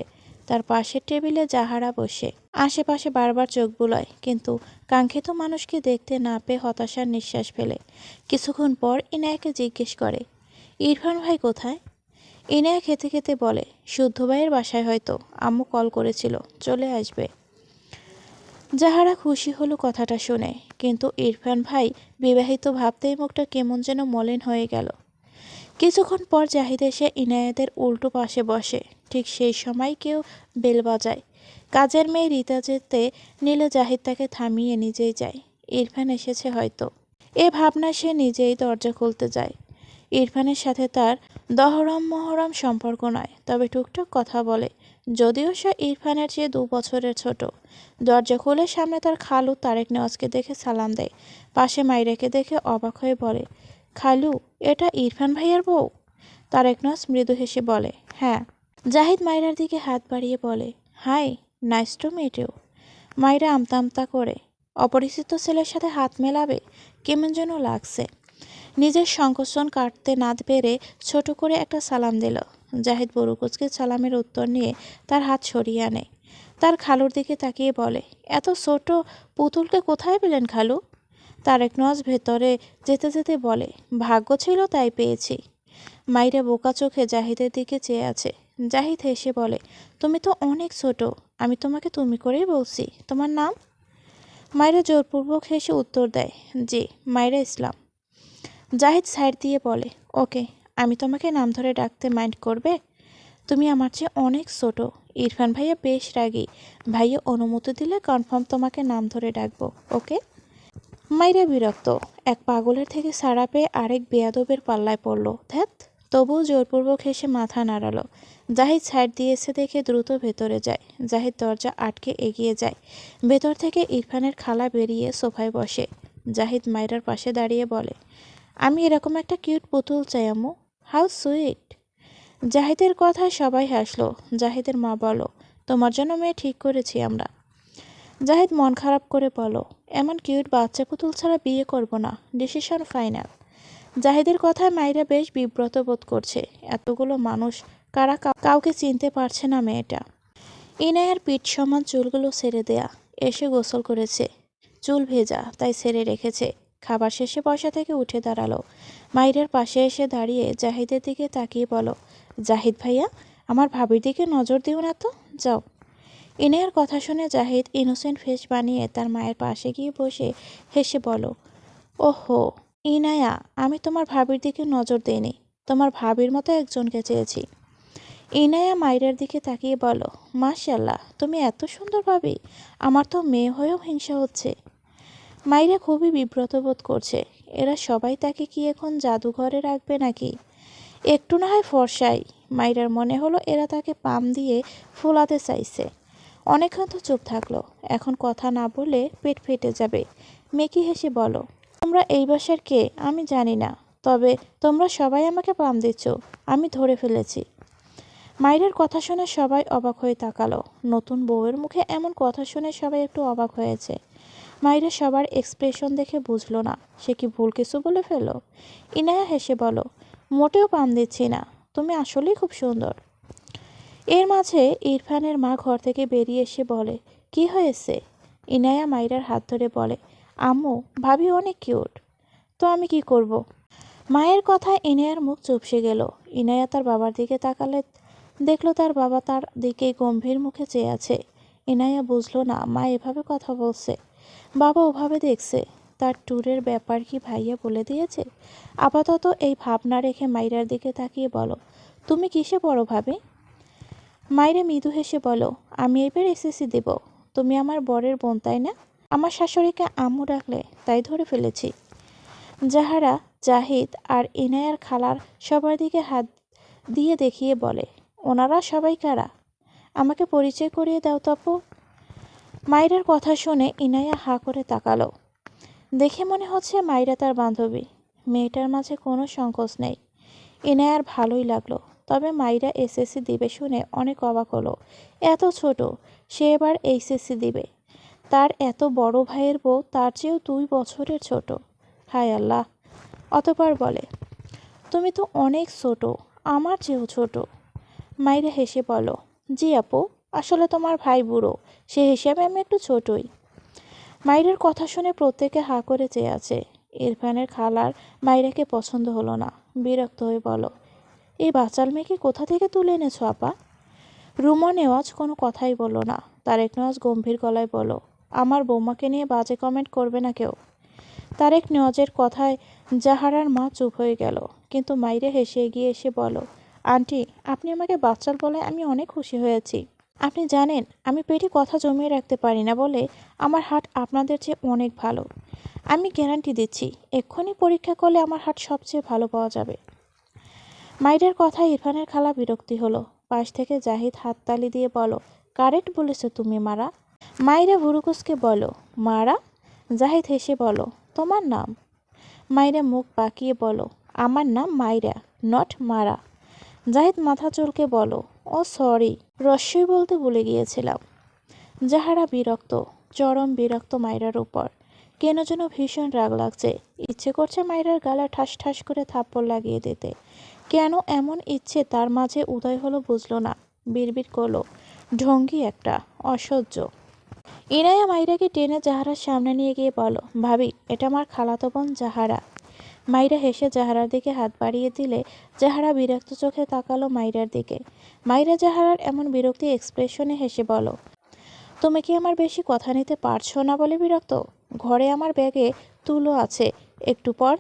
তার পাশের টেবিলে জাহারা বসে আশেপাশে বারবার চোখ বুলায়, কিন্তু কাঙ্ক্ষিত মানুষকে দেখতে না পেয়ে হতাশার নিঃশ্বাস ফেলে। কিছুক্ষণ পর ইনায়াকে জিজ্ঞেস করে, ইরফান ভাই কোথায়? ইনায়া খেতে খেতে বলে, শুদ্ধ ভাইয়ের বাসায় হয়তো, আম্মু কল করেছিল, চলে আসবে। জাহারা খুশি হলো কথাটা শুনে, কিন্তু ইরফান ভাই বিবাহিত ভাবতেই মুখটা কেমন যেন মলিন হয়ে গেল। কিছুক্ষণ পর জাহিদ এসে ইনায়াদের উল্টো পাশে বসে। ঠিক সেই সময় কেউ বেল বাজায়। কাজের মেয়ে রীতা যেতে নিলে জাহিদ তাকে থামিয়ে নিজেই যায়। ইরফান এসেছে হয়তো, এ ভাবনা সে নিজেই দরজা খুলতে যায়। ইরফানের সাথে তার দহরম মহরম সম্পর্ক নয়, তবে টুকটাক কথা বলে, যদিও সে ইরফানের চেয়ে 2 বছরের ছোট। দরজা খুলে সামনে তার খালু তারেক নেওয়াজকে দেখে সালাম দেয়। পাশে মাইরাকে দেখে অবাক হয়ে বলে, খালু, এটা ইরফান ভাইয়ার বউ? তারেক নওয়াজ মৃদু হেসে বলে, হ্যাঁ। জাহিদ মাইরার দিকে হাত বাড়িয়ে বলে, hi, nice to meet you. Myra আমতা আমতা করে, অপরিচিত ছেলের সাথে হাত মেলাবে, কেমন যেন লাগছে। নিজের সংকোচন কাটতে না পেরে ছোট করে একটা সালাম দিল। জাহিদ বরুকুচকে সালামের উত্তর নিয়ে তার হাত সরিয়ে আনে। তার খালুর দিকে তাকিয়ে বলে, এত ছোট পুতুলকে কোথায় পেলেন খালু? তারেক নওয়াজ ভেতরে যেতে যেতে বলে, ভাগ্য ছিল তাই পেয়েছি। মাইরা বোকা চোখে জাহিদের দিকে চেয়ে আছে। জাহিদ হেসে বলে, তুমি তো অনেক ছোট, আমি তোমাকে তুমি করেই বলছি, তোমার নাম? মায়েরা জোরপূর্বক হেসে উত্তর দেয়, জি, মায়েরা ইসলাম। জাহিদ সাইড দিয়ে বলে, ওকে, আমি তোমাকে নাম ধরে ডাকতে মাইন্ড করবে? তুমি আমার চেয়ে অনেক ছোট। ইরফান ভাইয়া বেশ রাগী। ভাইয়া অনুমতি দিলে কনফার্ম তোমাকে নাম ধরে ডাকবো, ওকে? মাইরা বিরক্ত। এক পাগলের থেকে সাড়া পেয়ে আরেক বেয়াদবের পাল্লায় পড়ল। ধ্যাত। তবুও জোরপূর্বক হেসে মাথা নাড়ালো। জাহিদ সাইড দিয়েছে দেখে দ্রুত ভেতরে যায়। জাহিদ দরজা আটকে এগিয়ে যায়। ভেতর থেকে ইরফানের খালা বেরিয়ে সোফায় বসে। জাহিদ মাইরার পাশে দাঁড়িয়ে বলে, আমি এরকম একটা কিউট পুতুল চাই আম্মু। How sweet. জাহিদের কথায় সবাই হাসলো। জাহিদের মা বলো, তোমার জন্য মেয়ে ঠিক করেছি আমরা। জাহিদ মন খারাপ করে বলো, এমন কিউট বাচ্চা পুতুল ছাড়া বিয়ে করব না, ডিসিশন ফাইনাল। জাহিদের কথায় মাইরা বেশ বিব্রত বোধ করছে। এতগুলো মানুষ, কারা কাউকে চিনতে পারছে না মেয়েটা। ইনায়ার পিঠ সমান চুলগুলো ছেড়ে দেয়া। এসে গোসল করেছে, চুল ভেজা তাই ছেড়ে রেখেছে। খাবার শেষে বসা থেকে উঠে দাঁড়ালো। মাইরার পাশে এসে দাঁড়িয়ে জাহিদের দিকে তাকিয়ে বলো, জাহিদ ভাইয়া, আমার ভাবির দিকে নজর দিও না তো, যাও। ইনায়ার কথা শুনে জাহিদ ইনোসেন্ট ফেস বানিয়ে তার মায়ের পাশে গিয়ে বসে হেসে বলো, ওহো ইনায়া, আমি তোমার ভাবির দিকে নজর দেইনি, তোমার ভাবির মতো একজনকে চেয়েছি। ইনায়া মাইরার দিকে তাকিয়ে বলো, মাশাল্লাহ, তুমি এত সুন্দর ভাবি, আমার তো মেয়ে হয়েও হিংসা হচ্ছে। মাইরা খুবই বিব্রত বোধ করছে। এরা সবাই তাকে কি এখন জাদুঘরে রাখবে নাকি? একটু না হয় ফর্সাই। মাইরার মনে হলো এরা তাকে পাম দিয়ে ফোলাতে চাইছে। অনেকক্ষণ তো চুপ থাকলো। এখন কথা না বললে পেট ফেটে যাবে। মেকি হেসে বলো, তোমরা এই বাসার কে আমি জানি না, তবে তোমরা সবাই আমাকে পাম দিচ্ছ, আমি ধরে ফেলেছি। মাইরের কথা শুনে সবাই অবাক হয়ে তাকালো। নতুন বউয়ের মুখে এমন কথা শুনে সবাই একটু অবাক হয়েছে। মাইরা সবার এক্সপ্রেশন দেখে বুঝলো না সে কি ভুল কিছু বলে ফেলল। ইনায়া হেসে বলো, মোটেও পাম দিচ্ছি না, তুমি আসলেই খুব সুন্দর। এর মাঝে ইরফানের মা ঘর থেকে বেরিয়ে এসে বলে, কি হয়েছে? ইনায়া মাইরার হাত ধরে বলে, আম্মু, ভাবি অনেক কিউট। তো আমি কি করব? মায়ের কথায় ইনায়ার মুখ চুপসে গেল। ইনায়া তার বাবার দিকে তাকালে দেখলো তার বাবা তার দিকে গম্ভীর মুখে চেয়ে আছে। ইনায়া বুঝলো না মা এভাবে কথা বলছে, বাবা ওভাবে দেখছে। তার ট্যুরের ব্যাপার কি ভাইয়া বলে দিয়েছে? আপাতত এই ভাবনা রেখে মাইরার দিকে তাকিয়ে বলো, তুমি কিসে পড়ো ভাবি? মাইরা মৃদু হেসে বলো, আমি এবার এসএসসি দেব। তুমি আমার বরের বোন তাই না? আমার শাশুড়িকে আম্মু ডাকলে তাই ধরে ফেলেছি। জাহারা, জাহিদ আর ইনায়ার খালার সবার দিকে হাত দিয়ে দেখিয়ে বলে, ওনারা সবাই কারা? আমাকে পরিচয় করিয়ে দাও তো আপু। মাইরার কথা শুনে ইনায়া হাঁ করে তাকালো। দেখে মনে হচ্ছে মাইরা তার বান্ধবী। মেয়েটার মাঝে কোনো সংকোচ নেই। ইনায়ার ভালোই লাগলো। তবে মাইরা এসএসসি দিবে শুনে অনেক অবাক হলো। এত ছোট, সে এবার এইচএসসি দিবে। তার এত বড় ভাইয়ের বউ তার চেয়েও 2 বছরের ছোট। হায় আল্লাহ। অতঃপর বলে, তুমি তো অনেক ছোট, আমার চেয়েও ছোট। মাইরা হেসে বলো, জি আপু, আসলে তোমার ভাই বুড়ো, সে হিসাবে আমি একটু ছোটই। মাইরার কথা শুনে প্রত্যেকে হাঁ করে চেয়ে আছে। ইরফানের খালার মাইরাকে পছন্দ হলো না। বিরক্ত হয়ে বলো, এই বাচাল মেয়েকে কোথা থেকে তুলে এনেছো আপা? রুমা নেওয়াজ কোনো কথাই বলল না। তারেক নেওয়াজ গম্ভীর গলায় বলো, আমার বৌমাকে নিয়ে বাজে কমেন্ট করবে না কেউ। তারেক নেওয়াজের কথায় জাহারার মা চুপ হয়ে গেল। কিন্তু মাইরে হেসে এগিয়ে এসে বলো, আন্টি, আপনি আমাকে বাচ্চাল বলে আমি অনেক খুশি হয়েছি। আপনি জানেন আমি পেটে কথা জমিয়ে রাখতে পারি না বলে আমার হার্ট আপনাদের চেয়ে অনেক ভালো। আমি গ্যারান্টি দিচ্ছি, এক্ষুনি পরীক্ষা করলে আমার হার্ট সবচেয়ে ভালো পাওয়া যাবে। মাইরের কথায় ইরফানের খালা বিরক্তি হলো। পাশ থেকে জাহিদ হাততালি দিয়ে বলো, কারেক্ট বলেছো তুমি মারা। মাইরা ভুরুকুসকে বলো, মারা। জাহিদ হেসে বলো, তোমার নাম? মাইরা মুখ বাঁকিয়ে বলো, আমার নাম মাইরা, নট মারা। জাহিদ মাথা চুলকে বলো, ও সরি, রস্যই বলতে ভুলে গিয়েছিলাম। জাহারা বিরক্ত, চরম বিরক্ত মাইরার উপর। কেন যেন ভীষণ রাগ লাগছে। ইচ্ছে করছে মাইরার গালে ঠাস ঠাস করে থাপ্পড় লাগিয়ে দিতে। কেন এমন ইচ্ছে তার মাঝে উদয় হলো বুঝলো না। বিড়বিড় করলো, ঢঙ্গি একটা, অসহ্য। ইনায়া মাইরাকে টেনে জাহারার সামনে নিয়ে গিয়ে বলো, ভাবি, এটা আমার খালাতো বোন জাহারা। মাইরা হেসে জাহারার দিকে হাত বাড়িয়ে দিলে জাহারা বিরক্ত চোখে তাকালো মাইরার দিকে। মাইরা জাহারার এমন বিরক্তি এক্সপ্রেশনে হেসে বলো, তুমি কি আমার বেশি কথা নিতে পারছো না বলে বিরক্ত? ঘরে আমার ব্যাগে তুলো আছে, একটু পর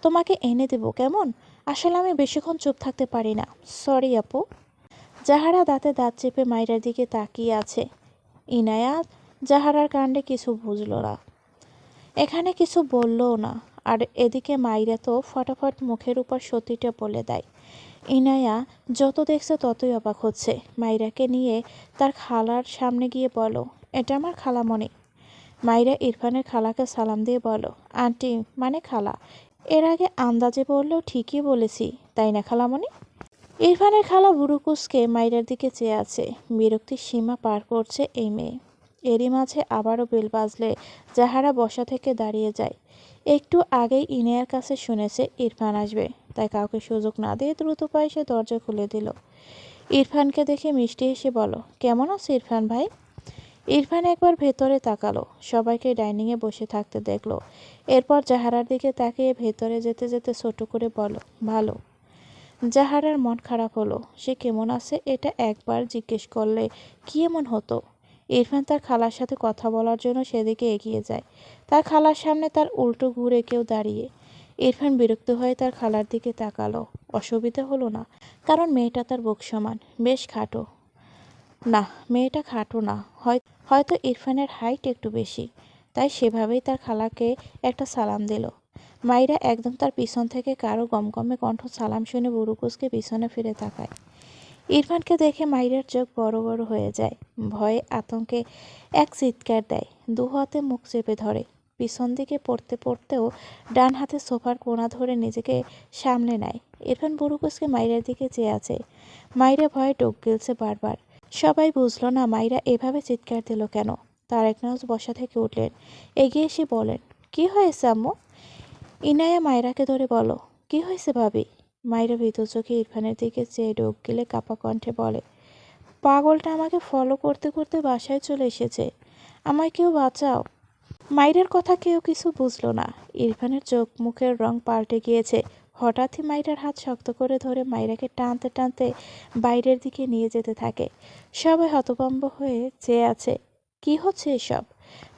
তোমাকে এনে দেবো, কেমন? আসলে আমি বেশিক্ষণ চুপ থাকতে পারি না। সরি আপু। জাহারা দাঁতে দাঁত চেপে মাইরার দিকে তাকিয়ে আছে। ইনায়া জাহারার কাণ্ডে কিছু বুঝলো না, এখানে কিছু বললও না। আর এদিকে মাইরা তো ফটাফট মুখের উপর সত্যিটা বলে দেয়। ইনায়া যত দেখছে ততই অবাক হচ্ছে। মাইরাকে নিয়ে তার খালার সামনে গিয়ে বলো, এটা আমার খালামণি। মাইরা ইরফানের খালাকে সালাম দিয়ে বলো, আন্টি মানে খালা। এর আগে আন্দাজে বললেও ঠিকই বলেছি, তাই না খালামণি? ইরফানের খালা বুড়ুকুসকে মাইরার দিকে চেয়ে আছে। বিরক্তির সীমা পার করছে এই মেয়ে। এরই মাঝে আবারও বেল বাজলে জাহারা বসা থেকে দাঁড়িয়ে যায়। একটু আগেই ইনায়ার কাছে শুনেছে ইরফান আসবে, তাই কাউকে সুযোগ না দিয়ে দ্রুত পায়ে সে দরজা খুলে দিল। ইরফানকে দেখে মিষ্টি হেসে বলো, কেমন আছে ইরফান ভাই? ইরফান একবার ভেতরে তাকালো, সবাইকে ডাইনিংয়ে বসে থাকতে দেখলো। এরপর জাহারার দিকে তাকিয়ে ভেতরে যেতে যেতে ছোট করে বলো, ভালো। জাহারার মন খারাপ হলো। সে কেমন আছে এটা একবার জিজ্ঞেস করলে কি এমন হতো? ইরফান তার খালার সাথে কথা বলার জন্য সেদিকে এগিয়ে যায়। তার খালার সামনে তার উল্টো ঘুরে কেউ দাঁড়িয়ে। ইরফান বিরক্ত হয়ে তার খালার দিকে তাকালো। অসুবিধা হলো না, কারণ মেয়েটা তার বুক সমান, বেশ খাটো। না, মেয়েটা খাটো না, হয়তো ইরফানের হাইট একটু বেশি, তাই সেভাবেই তার খালাকে একটা সালাম দিল। মাইরা একদম তার পিছন থেকে কারো গমগমে কণ্ঠ সালাম শুনে বুড়ুকুসকে পিছনে ফিরে তাকায়। ইরফানকে দেখে মাইরার চোখ বড় বড় হয়ে যায়। ভয়ে আতঙ্কে এক চিৎকার দেয়, দু হাতে মুখ চেপে ধরে। পিছন দিকে পড়তে পড়তেও ডান হাতে সোফার কোণা ধরে নিজেকে সামলে নেয়। ইরফান বুড়ুকুসকে মাইরার দিকে চেয়ে আছে। মাইরা ভয়ে ডোক গিলছে বারবার। সবাই বুঝলো না মাইরা এভাবে চিৎকার দিল কেন। তারেক নওয়াজ বসা থেকে উঠলেন, এগিয়ে এসে বলেন, কি হয়েছে আম্মু? ইনায়া মায়রাকে ধরে বলো, কি হয়েছে ভাবি? মায়রা ভীত চোখে ইরফানের দিকে চেয়ে ডোক গিলে কাপা কণ্ঠে বলে, পাগলটা আমাকে ফলো করতে করতে বাসায় চলে এসেছে, আমায় কেউ বাঁচাও। মাইরার কথা কেউ কিছু বুঝলো না। ইরফানের চোখ মুখের রং পাল্টে গিয়েছে। হঠাৎই মাইরার হাত শক্ত করে ধরে মাইরাকে টানতে টানতে বাইরের দিকে নিয়ে যেতে থাকে। সবাই হতভম্ব হয়ে চেয়ে আছে, কি হচ্ছে এসব?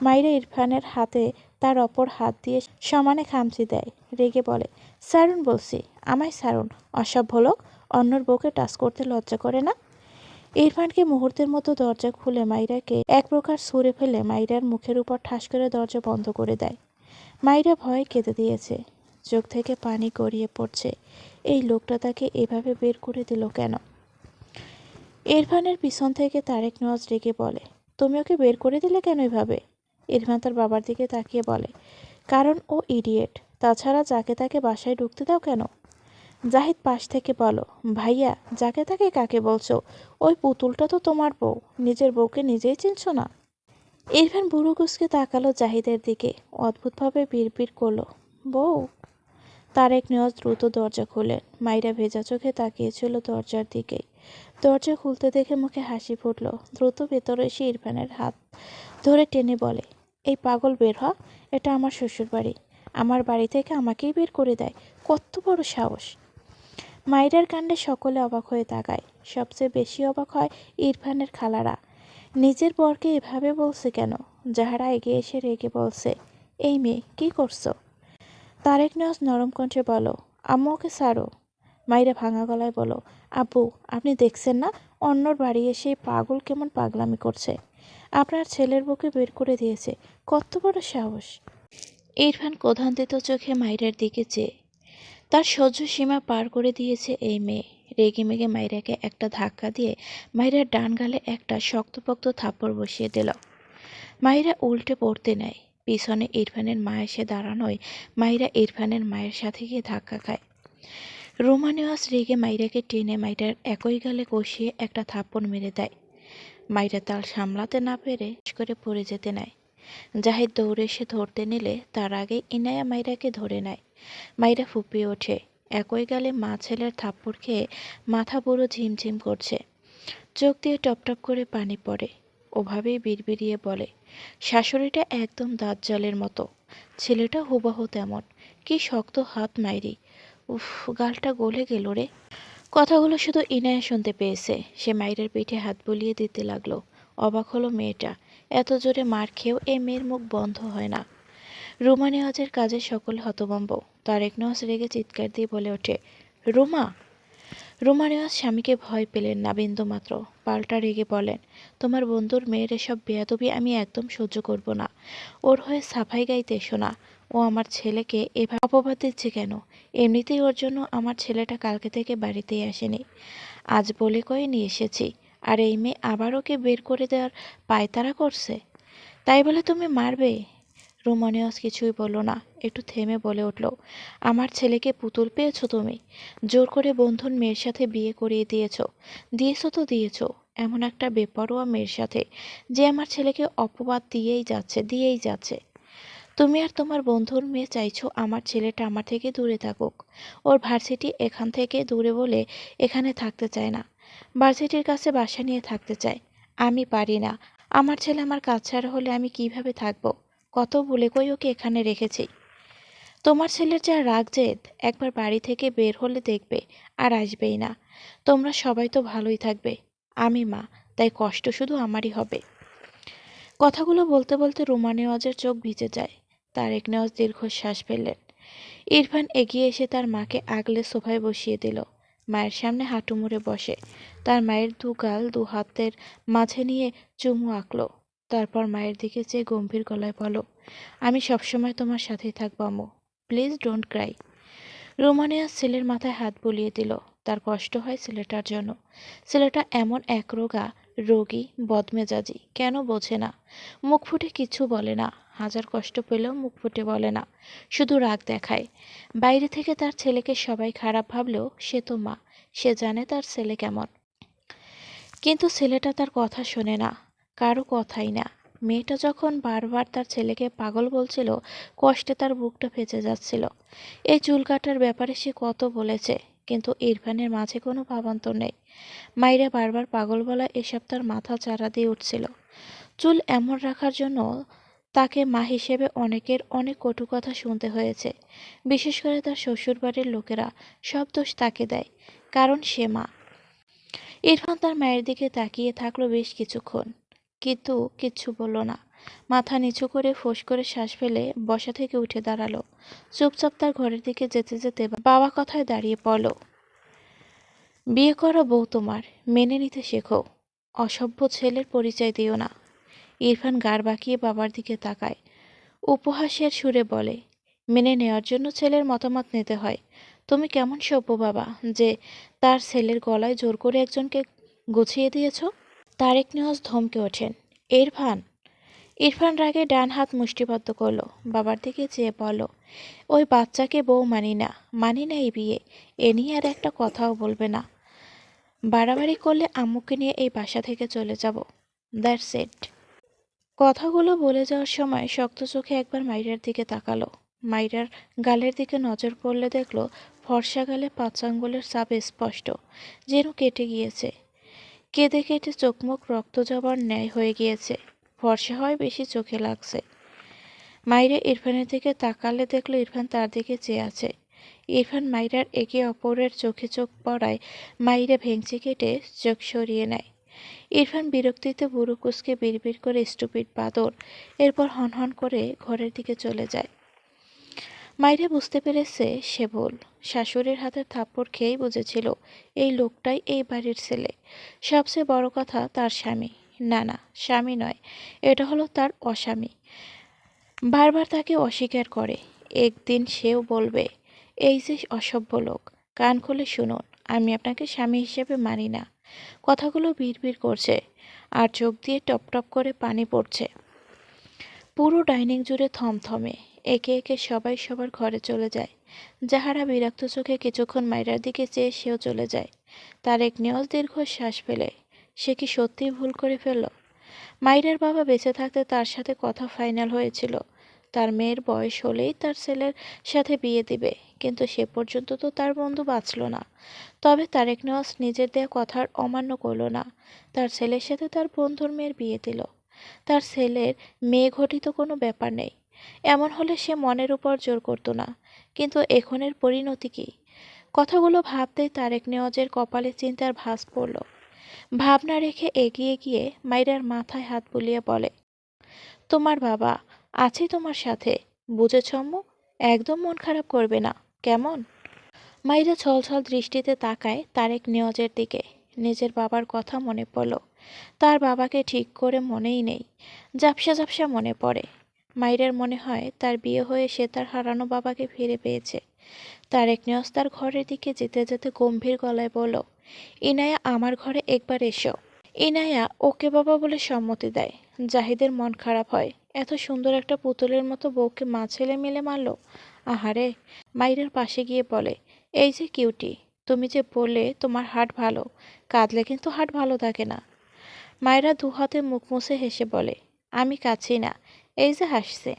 মাইরা ইরফানের হাতে তার অপর হাত দিয়ে সমানে খামচি দেয়। রেগে বলে, সারুন বলছি, আমায় সারুন। অসভ্য লোক, অন্যর বউকে টাচ করতে লজ্জা করে না? ইরফানকে মুহূর্তের মতো দরজা খুলে মাইরাকে এক প্রকার ছুঁড়ে ফেলে মাইরার মুখের উপর ঠাস করে দরজা বন্ধ করে দেয়। মাইরা ভয়ে কেঁদে দিয়েছে, চোখ থেকে পানি গড়িয়ে পড়ছে। এই লোকটা তাকে এভাবে বের করে দিল কেন? ইরফানের পিছন থেকে তারেক নওয়াজ রেগে বলে, তুমি ওকে বের করে দিলে কেন এভাবে? ইরফান তার বাবার দিকে তাকিয়ে বলে, কারণ ও ইডিয়েট, তাছাড়া যাকে তাকে বাসায় ঢুকতে দাও কেন? জাহিদ পাশ থেকে বলো, ভাইয়া যাকে তাকে কাকে বলছো? ওই পুতুলটা তো তোমার বউ, নিজের বউকে নিজেই চিনছো না? ইরফান বুড়ো কুচকে তাকালো জাহিদের দিকে, অদ্ভুতভাবে বিড়বিড় করলো, বউ? তারেক নেওয়াজ দ্রুত দরজা খোলেন। মাইরা ভেজা চোখে তাকিয়েছিল দরজার দিকেই। দরজা খুলতে দেখে মুখে হাসি ফুটল। দ্রুত ভেতরে এসে ইরফানের হাত ধরে টেনে বলে, এই পাগল বের হ, এটা আমার শ্বশুর বাড়ি। আমার বাড়ি থেকে আমাকেই বের করে দেয়, কত বড় সাহস! মাইরার কাণ্ডে সকলে অবাক হয়ে তাকায়। সবচেয়ে বেশি অবাক হয় ইরফানের খালারা। নিজের বরকে এভাবে বলছে কেন? যাহারা এগিয়ে এসে রেগে বলছে, এই মেয়ে কি করছো? তারেক নেওয়াজ নরম কণ্ঠে বলো, আম্মু ওকে ছাড়ো। মাইরা ভাঙা গলায় বলো, আব্বু আপনি দেখছেন না অন্যর বাড়ি এসে পাগল কেমন পাগলামি করছে? আপনার ছেলের বউকে বের করে দিয়েছে, কত বড় সাহস! ইরফান ক্রোধান্বিত চোখে মাইরার দিকে চেয়ে, তার সহ্য সীমা পার করে দিয়েছে এই মেয়ে। রেগে মেগে মাইরাকে একটা ধাক্কা দিয়ে মাইরার ডান গালে একটা শক্তপোক্ত থাপ্পড় বসিয়ে দিল। মাইরা উল্টে পড়তে নেয়। পিছনে ইরফানের মা এসে দাঁড়ানোয় মাইরা ইরফানের মায়ের সাথে গিয়ে ধাক্কা খায়। রোমা নেওয়াজ রেগে মাইরাকে টেনে মাইরার একই গালে কষিয়ে একটা থাপ্পড় মেরে দেয়। মাইরা তাল সামলাতে না পেরে করে পড়ে যেতে নেয়। জাহিদ দৌড়ে এসে ধরতে নিলে তার আগে ইনায়া মাইরাকে ধরে নেয়। মাইরা ফুপিয়ে ওঠে। একই গালে মা ছেলের থাপ্পড় খেয়ে মাথা পুরো ঝিমঝিম করছে, চোখ দিয়ে টপটপ করে পানি পড়ে। ওভাবেই বিড়বিড়িয়ে বলে, শাশুড়িটা একদম দাজ্জালের মতো, ছেলেটা হুবহু তেমন। কি শক্ত হাত মাইরি, উফ, গালটা গলে গেল রে। কথাগুলো শুধু ইনায়া শুনতে পেয়েছে। সে মাইরের পিঠে হাত বুলিয়ে দিতে লাগলো। অবাক হলো মেয়েটা, এত জোরে মার খেয়েও এই মেয়ের মুখ বন্ধ হয় না। রুমা নেওয়াজের কাজে সকলে হতভম্ব। তারেক নেওয়াজ রেগে চিৎকার দিয়ে বলে ওঠে, রুমা! রুমা নেওয়াজ স্বামীকে ভয় পেলেন না বিন্দুমাত্র। পাল্টা রেগে বলেন, তোমার বন্ধুর মেয়ের এসব বেয়াদবি আমি একদম সহ্য করব না। ওর হয়ে সাফাই গাইতে এসো না। ও আমার ছেলেকে এভাবে অপবাদ দিচ্ছে কেন? এমনিতেই ওর জন্য আমার ছেলেটা কালকে থেকে বাড়িতেই আসেনি। আজ বলে কয়ে নিয়ে এসেছি। আর এই মেয়ে আবার ওকে বের করে দেওয়ার পায়তারা করছে। তাই বলে তুমি মারবে? রুমা নেওয়াজ কিছুই বলল না, একটু থেমে বলে উঠল, আমার ছেলেকে পুতুল পেয়েছো তুমি? জোর করে বন্ধুর মেয়ের সাথে বিয়ে করিয়ে দিয়েছো। দিয়েছো তো দিয়েছো, এমন একটা বেপরোয়া মেয়ের সাথে, যে আমার ছেলেকে অপবাদ দিয়েই যাচ্ছে। তুমি আর তোমার বন্ধুর মেয়ে চাইছো আমার ছেলেটা আমার থেকে দূরে থাকুক। ওর ভার্সিটি এখান থেকে দূরে বলে এখানে থাকতে চায় না। ভার্সিটির কাছে বাসা নিয়ে থাকতে চায়। আমি পারি না। আমার ছেলে আমার কাজ ছাড়া হলে আমি কিভাবে থাকবো? কত বলে কই ওকে এখানে রেখেছি। তোমার ছেলের যা রাগ জেদ, একবার বাড়ি থেকে বের হলে দেখবে আর আসবেই না। তোমরা সবাই তো ভালোই থাকবে। আমি মা, তাই কষ্ট শুধু আমারই হবে। কথাগুলো বলতে বলতে রুমা নেওয়াজের চোখ ভিজে যায়। তারেক নেওয়াজ দীর্ঘশ্বাস ফেললেন। ইরফান এগিয়ে এসে তার মাকে আগলে সোফায় বসিয়ে দিল। মায়ের সামনে হাঁটু মুড়ে বসে তার মায়ের দু গাল দু হাতের মাঝে নিয়ে চুমু আঁকল। তারপর মায়ের দিকে চেয়ে গম্ভীর গলায় বলো, আমি সবসময় তোমার সাথেই থাকবো আম্মু। Please don't Cry. রোমানিয়া ছেলের মাথায় হাত বুলিয়ে দিল। তার কষ্ট হয় ছেলেটার জন্য। ছেলেটা এমন একরোগা রোগী, বদমেজাজি, কেন বোঝে না? মুখ ফুটে কিছু বলে না। হাজার কষ্ট পেলেও মুখ ফুটে বলে না, শুধু রাগ দেখায়। বাইরে থেকে তার ছেলেকে সবাই খারাপ ভাবলেও সে তো মা, সে জানে তার ছেলে কেমন। কিন্তু ছেলেটা তার কথা শোনে না, কারো কথাই না। মেয়েটা যখন বারবার তার ছেলেকে পাগল বলছিল, কষ্টে তার বুকটা ফেঁচে যাচ্ছিল। এই চুল কাটার ব্যাপারে সে কত বলেছে, কিন্তু ইরফানের মাঝে কোনো ভাবান্তর নেই। মাইরা বারবার পাগল বলা এসব তার মাথা চারা দিয়ে উঠছিল। চুল এমন রাখার জন্য তাকে মা হিসেবে অনেকের অনেক কটু কথা শুনতে হয়েছে। বিশেষ করে তার শ্বশুরবাড়ির লোকেরা সব দোষ তাকে দেয়, কারণ সে মা। ইরফান তার মায়ের দিকে তাকিয়ে থাকলো বেশ কিছুক্ষণ, কিন্তু কিচ্ছু বলল না। মাথা নিচু করে ফোঁস করে শ্বাস ফেলে বসা থেকে উঠে দাঁড়ালো। চুপচাপ তার ঘরের দিকে যেতে যেতে বাবা কথায় দাঁড়িয়ে পড়ল, বিয়ে করা বউ তোমার, মেনে নিতে শেখো। অসভ্য ছেলের পরিচয় দিও না। ইরফান গাড় বাঁকিয়ে বাবার দিকে তাকায়, উপহাসের সুরে বলে, মেনে নেওয়ার জন্য ছেলের মতামত নিতে হয়। তুমি কেমন সভ্য বাবা, যে তার ছেলের গলায় জোর করে একজনকে গুছিয়ে দিয়েছ? তারেক নেওয়াজ ধমকে ওঠেন, ইরফান! ইরফান রাগে ডান হাত মুষ্টিবদ্ধ করলো। বাবার দিকে চেয়ে বলল, ওই বাচ্চাকে বউ মানি না এই বিয়ে। এ নিয়ে আর একটা কথাও বলবে না। বাড়াবাড়ি করলে আম্মুকে নিয়ে এই বাসা থেকে চলে যাব। That's it. কথাগুলো বলে যাওয়ার সময় শক্ত চোখে একবার মাইরার দিকে তাকালো। মাইরার গালের দিকে নজর পড়লে দেখল ফর্সা গালে 5 আঙ্গুলের ছাপ স্পষ্ট, যেন কেটে গিয়েছে। কেঁদে কেটে চোখমুখ রক্ত জবার ন্যায় হয়ে গিয়েছে। ফর্সা হয় বেশি চোখে লাগছে। মাইরা ইরফানের দিকে তাকালে দেখল ইরফান তার দিকে চেয়ে আছে। ইরফান মাইরার একে অপরের চোখে চোখ পড়ায় মাইরা ভেঙচি কেটে চোখ সরিয়ে নেয়। ইরফান বিরক্তিতে বুড়ো কুঁচকে বিড়বিড় করে স্টুপিড বাদর, এরপর হনহন করে ঘরের দিকে চলে যায়। মাইরা বুঝতে পেরেছে সে ভুল। শাশুড়ির হাতের থাপ্পড় খেয়েই বুঝেছিল এই লোকটাই এই বাড়ির ছেলে। সবচেয়ে বড় কথা, তার স্বামী। না না, স্বামী নয়, এটা হলো তার অস্বামী। বারবার তাকে অস্বীকার করে। একদিন সেও বলবে, এই যে অসভ্য লোক, কান খুলে শুনুন, আমি আপনাকে স্বামী হিসেবে মানি না। কথাগুলো বিড়বিড় করছে, আর চোখ দিয়ে টপ টপ করে পানি পড়ছে। পুরো ডাইনিং জুড়ে থমথমে। একে একে সবাই সবার ঘরে চলে যায়। যাহারা বিরক্ত চোখে কিছুক্ষণ মাইরার দিকে চেয়ে সেও চলে যায়। তারেক নেওয়াজ দীর্ঘ শ্বাস ফেলে, সে কি সত্যিই ভুল করে ফেলল? মাইরার বাবা বেঁচে থাকতে তার সাথে কথা ফাইনাল হয়েছিল, তার মেয়ের বয়স হলেই তার ছেলের সাথে বিয়ে দিবে, কিন্তু সে পর্যন্ত তো তার বন্ধু বাঁচল না। তবে তারেক নেওয়াজ নিজের দেয়া কথার অমান্য করল না, তার ছেলের সাথে তার বন্ধুর মেয়ের বিয়ে দিল। তার ছেলের মেয়ে ঘটিত কোনো ব্যাপার নেই, এমন হলে সে মনের উপর জোর করত না। কিন্তু এখনের পরিণতি কি? কথাগুলো ভাবতেই তারেক নেওয়াজের কপালে চিন্তার ভাঁজ পড়ল। ভাবনা রেখে এগিয়ে গিয়ে মাইরার মাথায় হাত বুলিয়ে বলে, তোমার বাবা আছে তোমার সাথে, বুঝেছ আম্মু? একদম মন খারাপ করবে না, কেমন? মাইরা ছলছল দৃষ্টিতে তাকায় তারেক নিয়জের দিকে। নিজের বাবার কথা মনে পড়ল। তার বাবাকে ঠিক করে মনেই নেই, ঝাপসা ঝাপসা মনে পড়ে। মাইরার মনে হয় তার বিয়ে হয়ে সে তার হারানো বাবাকে ফিরে পেয়েছে। তারেক নিয়জ তার ঘরের দিকে যেতে যেতে গম্ভীর গলায় বলল, ইনায়া আমার ঘরে একবার এসো। ইনায়া ওকে বাবা বলে সম্মতি দেয়। জাহিদের মন খারাপ হয়, এত সুন্দর একটা পুতুলের মতো বউকে মা ছেলে মিলে মারল। আহারে। মাইরার পাশে গিয়ে বলে, এই যে কিউটি, তুমি যে বললে তোমার হার্ট ভালো, কাঁদলে কিন্তু হার্ট ভালো থাকে না। মায়েরা দু হাতে মুখ মুছে হেসে বলে, আমি কাছি না, এই যে হাসছে।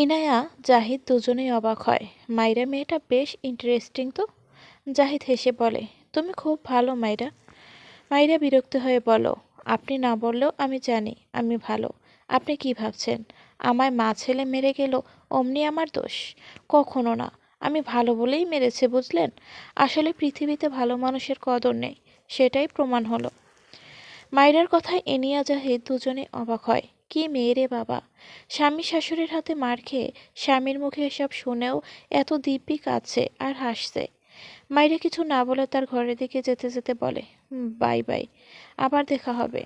ইনায়া জাহিদ দুজনেই অবাক হয়। মাইরা মেয়েটা বেশ ইন্টারেস্টিং তো। জাহিদ হেসে বলে, তুমি খুব ভালো মাইরা। মাইরা বিরক্ত হয়ে বলো, আপনি না বললেও আমি জানি আমি ভালো। আপনি কি ভাবছেন আমায় মা ছেলে মেরে গেল অমনি আমার দোষ? কখনো না। আমি ভালো বলেই মেরেছে, বুঝলেন? আসলে পৃথিবীতে ভালো মানুষের কদর নেই, সেটাই প্রমাণ হলো। মাইরার কথায় এনিয়া জাহিদ দুজনে অবাক হয়। কি মেয়ে রে বাবা! স্বামী শাশুড়ির হাতে মার খেয়ে স্বামীর মুখে এসব শুনেও এত দিব্যি কাঁদছে আর হাসছে। মাইরা কিছু না বলে তার ঘরের দিকে যেতে যেতে বলে, বাই বাই, আবার দেখা হবে।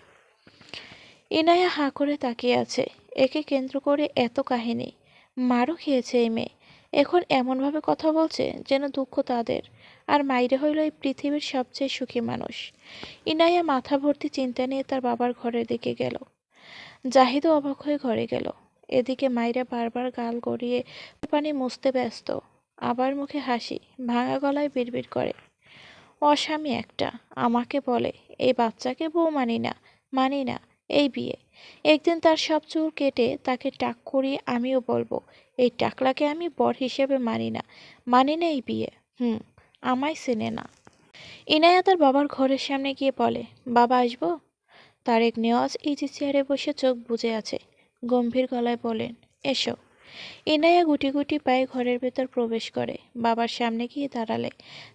ইনায়া হাঁ করে তাকিয়ে আছে। একে কেন্দ্র করে এত কাহিনী। মারও খেয়েছে এই মেয়ে, এখন এমনভাবে কথা বলছে যেন দুঃখ তাদের। আর মাইরে হইল এই পৃথিবীর সবচেয়ে সুখী মানুষ। ইনায়া মাথা ভর্তি চিন্তা নিয়ে তার বাবার ঘরের দিকে গেল। জাহিদও অবাক হয়ে ঘরে গেল। এদিকে মাইরা বারবার গাল গড়িয়ে পানি মুছতে ব্যস্ত। আবার মুখে হাসি, ভাঙা গলায় বিড়বিড় করে, অস্বামী একটা, আমাকে বলে এই বাচ্চাকে বউ মানি না, মানি না, এই বিয়ে। একদিন তার সব চুল কেটে তাকে টাক করিয়ে আমিও বলবো, এই টাকলাকে আমি বর হিসেবে মানি না, মানি না এই বিয়ে। আমায় চেনে না। ইনায়া তার বাবার ঘরের সামনে গিয়ে বলে, বাবা আসবো? তারেক নেওয়াজ ইজি চেয়ারে বসে চোখ বুজে আছে। গম্ভীর গলায় বলেন, এসো। ইনায়া গুটি গুটি পায়ে ঘরের ভেতর প্রবেশ করে। বাবার সামনে গিয়ে দাঁড়ালে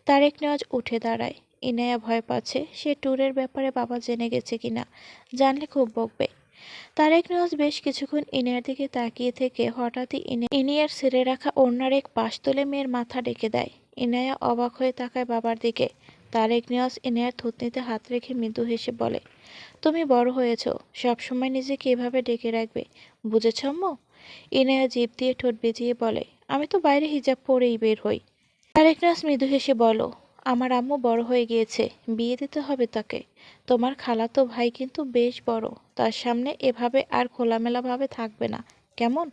তারেক নেওয়াজ উঠে দাঁড়ায়। ইনায়া ভয় পাচ্ছে সে ট্যুরের ব্যাপারে বাবা জেনে গেছে কিনা, জানলে খুব বকবে। তারেক নেওয়াজ বেশ কিছুক্ষণ ইনায়ার দিকে তাকিয়ে থেকে হঠাৎই ইনিয়ার ছেড়ে রাখা ওড়নার এক পাশ তুলে মেয়ের মাথা ডেকে দেয়। ইনায়া অবাক হয়ে তাকায় বাবার দিকে। তারেক নেওয়াজ ইনায়ার থুতনিতে হাত রেখে মৃদু হেসে বলে, তুমি বড় হয়েছ, সবসময় নিজেকে এভাবে ডেকে রাখবে, বুঝেছ আম্মু? ইনায়া জিভ দিয়ে ঠোঁট বেজিয়ে বলে, আমি তো বাইরে হিজাব পরেই বের হই। তারেক নাজ মৃদু হেসে বলো, আমার আম্মু বড় হয়ে গিয়েছে, বিয়ে দিতে হবে তাকে। তোমার খালাতো ভাই কিন্তু বেশ বড়, তার সামনে এভাবে আর খোলামেলাভাবে থাকবে না, কেমন?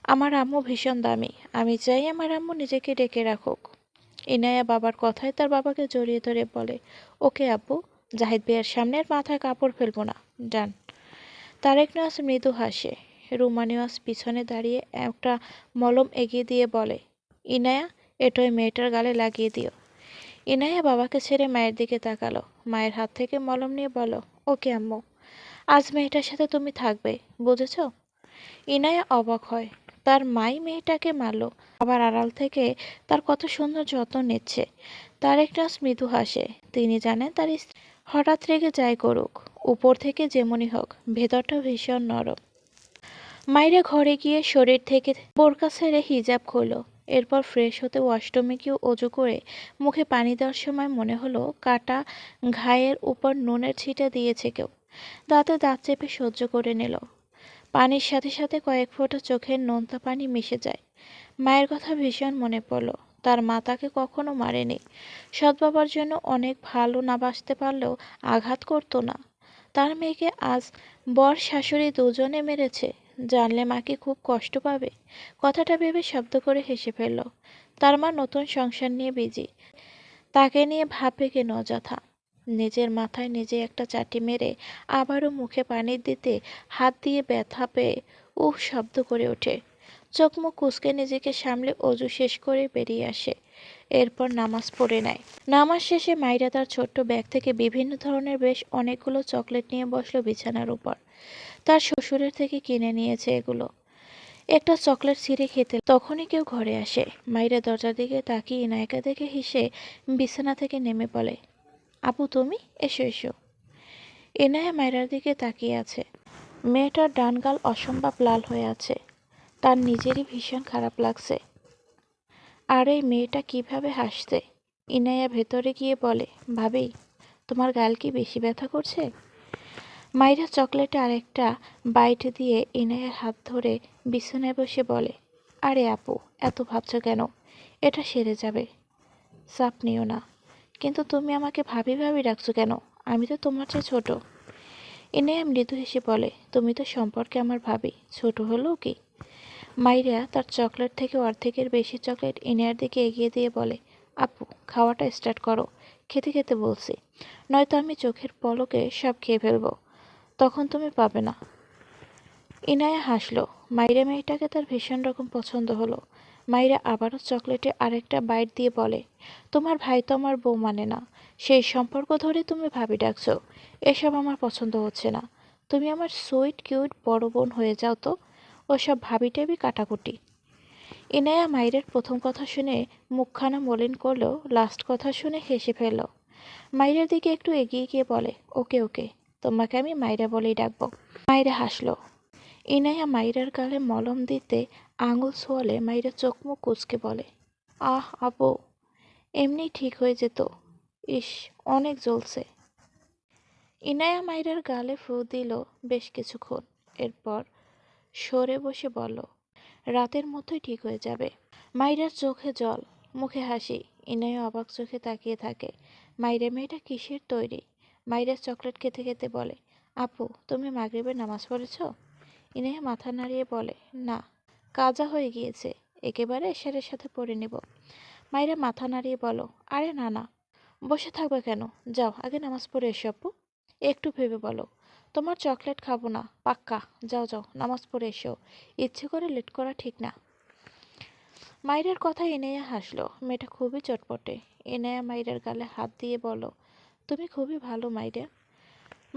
আমার আম্মু ভীষণ দামি, আমি চাই আমার আম্মু নিজেকে ডেকে রাখুক। ইনায়া বাবার কথায় তার বাবাকে জড়িয়ে ধরে বলে, ওকে আব্বু, জাহিদ ভাইয়ের সামনে আর মাথায় কাপড় ফেলবো না, ডান। তারেক নাজ মৃদু হাসে। রুমা নেওয়াজ পিছনে দাঁড়িয়ে একটা মলম এগিয়ে দিয়ে বলে, ইনায়া, এটা ওই মেয়েটার গালে লাগিয়ে দিও। ইনায়া বাবাকে ছেড়ে মায়ের দিকে তাকালো। মায়ের হাত থেকে মলম নিয়ে বলো, ওকে আম্মু, আজ মেয়েটার সাথে তুমি থাকবে, বুঝেছ? ইনায়া অবাক হয়, তার মাই মেয়েটাকে মারলো, আবার আড়াল থেকে তার কত সুন্দর যত্ন নিচ্ছে। তার একটা মৃদু হাসে। তিনি জানেন তার স্ত্রী হঠাৎ রেগে যাই করুক, উপর থেকে যেমনই হোক, ভেতরটা ভীষণ নরম। মাইরা ঘরে গিয়ে শরীর থেকে বোরকা ছেড়ে হিজাব খুলল। এরপর ফ্রেশ হতে ওয়াশরুমে গিয়ে অজু করে মুখে পানি দেওয়ার সময় মনে হলো কাটা ঘায়ের উপর নুনের ছিটা দিয়েছে কেউ। দাঁতে দাঁত চেপে সহ্য করে নিল। পানির সাথে সাথে কয়েক ফোঁটা চোখের নোনতা পানি মিশে যায়। মায়ের কথা ভীষণ মনে পড়ল। তার মা তাকে কখনো মারেনি। সৎ বাবার জন্য অনেক ভালো না বাসতে পারলেও আঘাত করতো না। তার মেয়েকে আজ বর শাশুড়ি দুজনে মেরেছে, জানলে মা কি খুব কষ্ট পাবে? কথাটা ভেবে শব্দ করে হেসে ফেলল। তার মা নতুন সংসার নিয়ে বিজি, তাকে নিয়ে ভাববে কেন অযথা। নিজের মাথায় নিজে একটা চাটি মেরে আবারও মুখে পানি দিতে হাত দিয়ে ব্যথা পেয়ে উহ শব্দ করে ওঠে। চোখ মুখ কুঁচকে নিজেকে সামলে অজু শেষ করে বেরিয়ে আসে। এরপর নামাজ পড়ে নেয়। নামাজ শেষে মাইরা তার ছোট্ট ব্যাগ থেকে বিভিন্ন ধরনের বেশ অনেকগুলো চকলেট নিয়ে বসলো বিছানার উপর। তার শ্বশুরের থেকে কিনে নিয়েছে এগুলো। একটা চকলেট ছিঁড়ে খেতে তখনই কেউ ঘরে আসে। মাইরা দরজার দিকে তাকিয়ে ইনায়াকে দেখে হেসে বিছানা থেকে নেমে বলে, আপু তুমি, এসো এসো। ইনায়া মায়রার দিকে তাকিয়ে আছে। মেয়েটার ডান গাল অসম্ভব লাল হয়ে আছে। তার নিজেরই ভীষণ খারাপ লাগছে। আর এই মেয়েটা কিভাবে হাসছে। ইনায়া ভেতরে গিয়ে বলে, ভাবি, তোমার গাল কি বেশি ব্যথা করছে? মাইরা চকলেটে আরেকটা বাইট দিয়ে ইনায়ার হাত ধরে বিছানায় বসে বলে, আরে আপু, এত ভাবছো কেন? এটা সেরে যাবে, চাপ নিও না। কিন্তু তুমি আমাকে ভাবি ভাবি ডাকছো কেন? আমি তো তোমার চেয়ে ছোট। ইনায়া মৃদু হেসে বলে, তুমি তো সম্পর্কে আমার ভাবি, ছোট হলেও কি? মাইরা তার চকলেট থেকে অর্ধেকের বেশি চকলেট ইনায়ার দিকে এগিয়ে দিয়ে বলে, আপু, খাওয়াটা স্টার্ট করো। খেতে খেতে বলছি, নয়তো আমি চোখের পলকে সব খেয়ে ফেলবো, তখন তুমি পাবে না। ইনায়া হাসলো। মাইরা মেয়েটাকে তার ভীষণ রকম পছন্দ হলো। মাইরা আবারও চকলেটে আরেকটা বাইট দিয়ে বলে, তোমার ভাই তো আমার বউ মানে না, সেই সম্পর্ক ধরে তুমি ভাবি ডাকছো। এসব আমার পছন্দ হচ্ছে না। তুমি আমার সুইট কিউট বড় বোন হয়ে যাও তো। ওসব ভাবি টাবি কাটাকুটি। ইনায়া মাইরের প্রথম কথা শুনে মুখখানা মলিন করলেও লাস্ট কথা শুনে হেসে ফেলল। মাইরার দিকে একটু এগিয়ে গিয়ে বলে, ওকে ওকে, তোমাকে আমি মাইরা বলেই ডাকবো। মাইরা হাসলো। ইনায়া মাইরার গালে মলম দিতে আঙুল ছোঁয়ালে মাইরা চোখ মুখ কুঁচকে বলে, আহ আপু, এমনি ঠিক হয়ে যেত। ইস, অনেক জ্বলছে। ইনায়া মাইরার গালে ফু দিল বেশ কিছুক্ষণ। এরপর সরে বসে বলল, রাতের মধ্যেই ঠিক হয়ে যাবে। মাইরার চোখে জল, মুখে হাসি। ইনায়া অবাক চোখে তাকিয়ে থাকে। মাইরা মেয়েটা কিসের তৈরি? মাইরা চকলেট খেতে খেতে বলে, আপু, তুমি মাগরিবের নামাজ পড়েছ? ইনায়া মাথা নাড়িয়ে বলে, না, কাজা হয়ে গিয়েছে, একেবারে এশারের সাথে পড়ে নেব। মাইরা মাথা নাড়িয়ে বলো, আরে না না, বসে থাকবে কেন? যাও আগে নামাজ পড়ে এসো আপু। একটু ভেবে বলো, তোমার চকলেট খাবো না, পাক্কা। যাও যাও, নামাজ পড়ে এসো, ইচ্ছে করে লেট করা ঠিক না। মাইরার কথা ইনায়া হাসলো। মেয়েটা খুবই চটপটে। ইনায়া মাইরার গালে হাত দিয়ে বলো, তুমি খুবই ভালো মাইরা।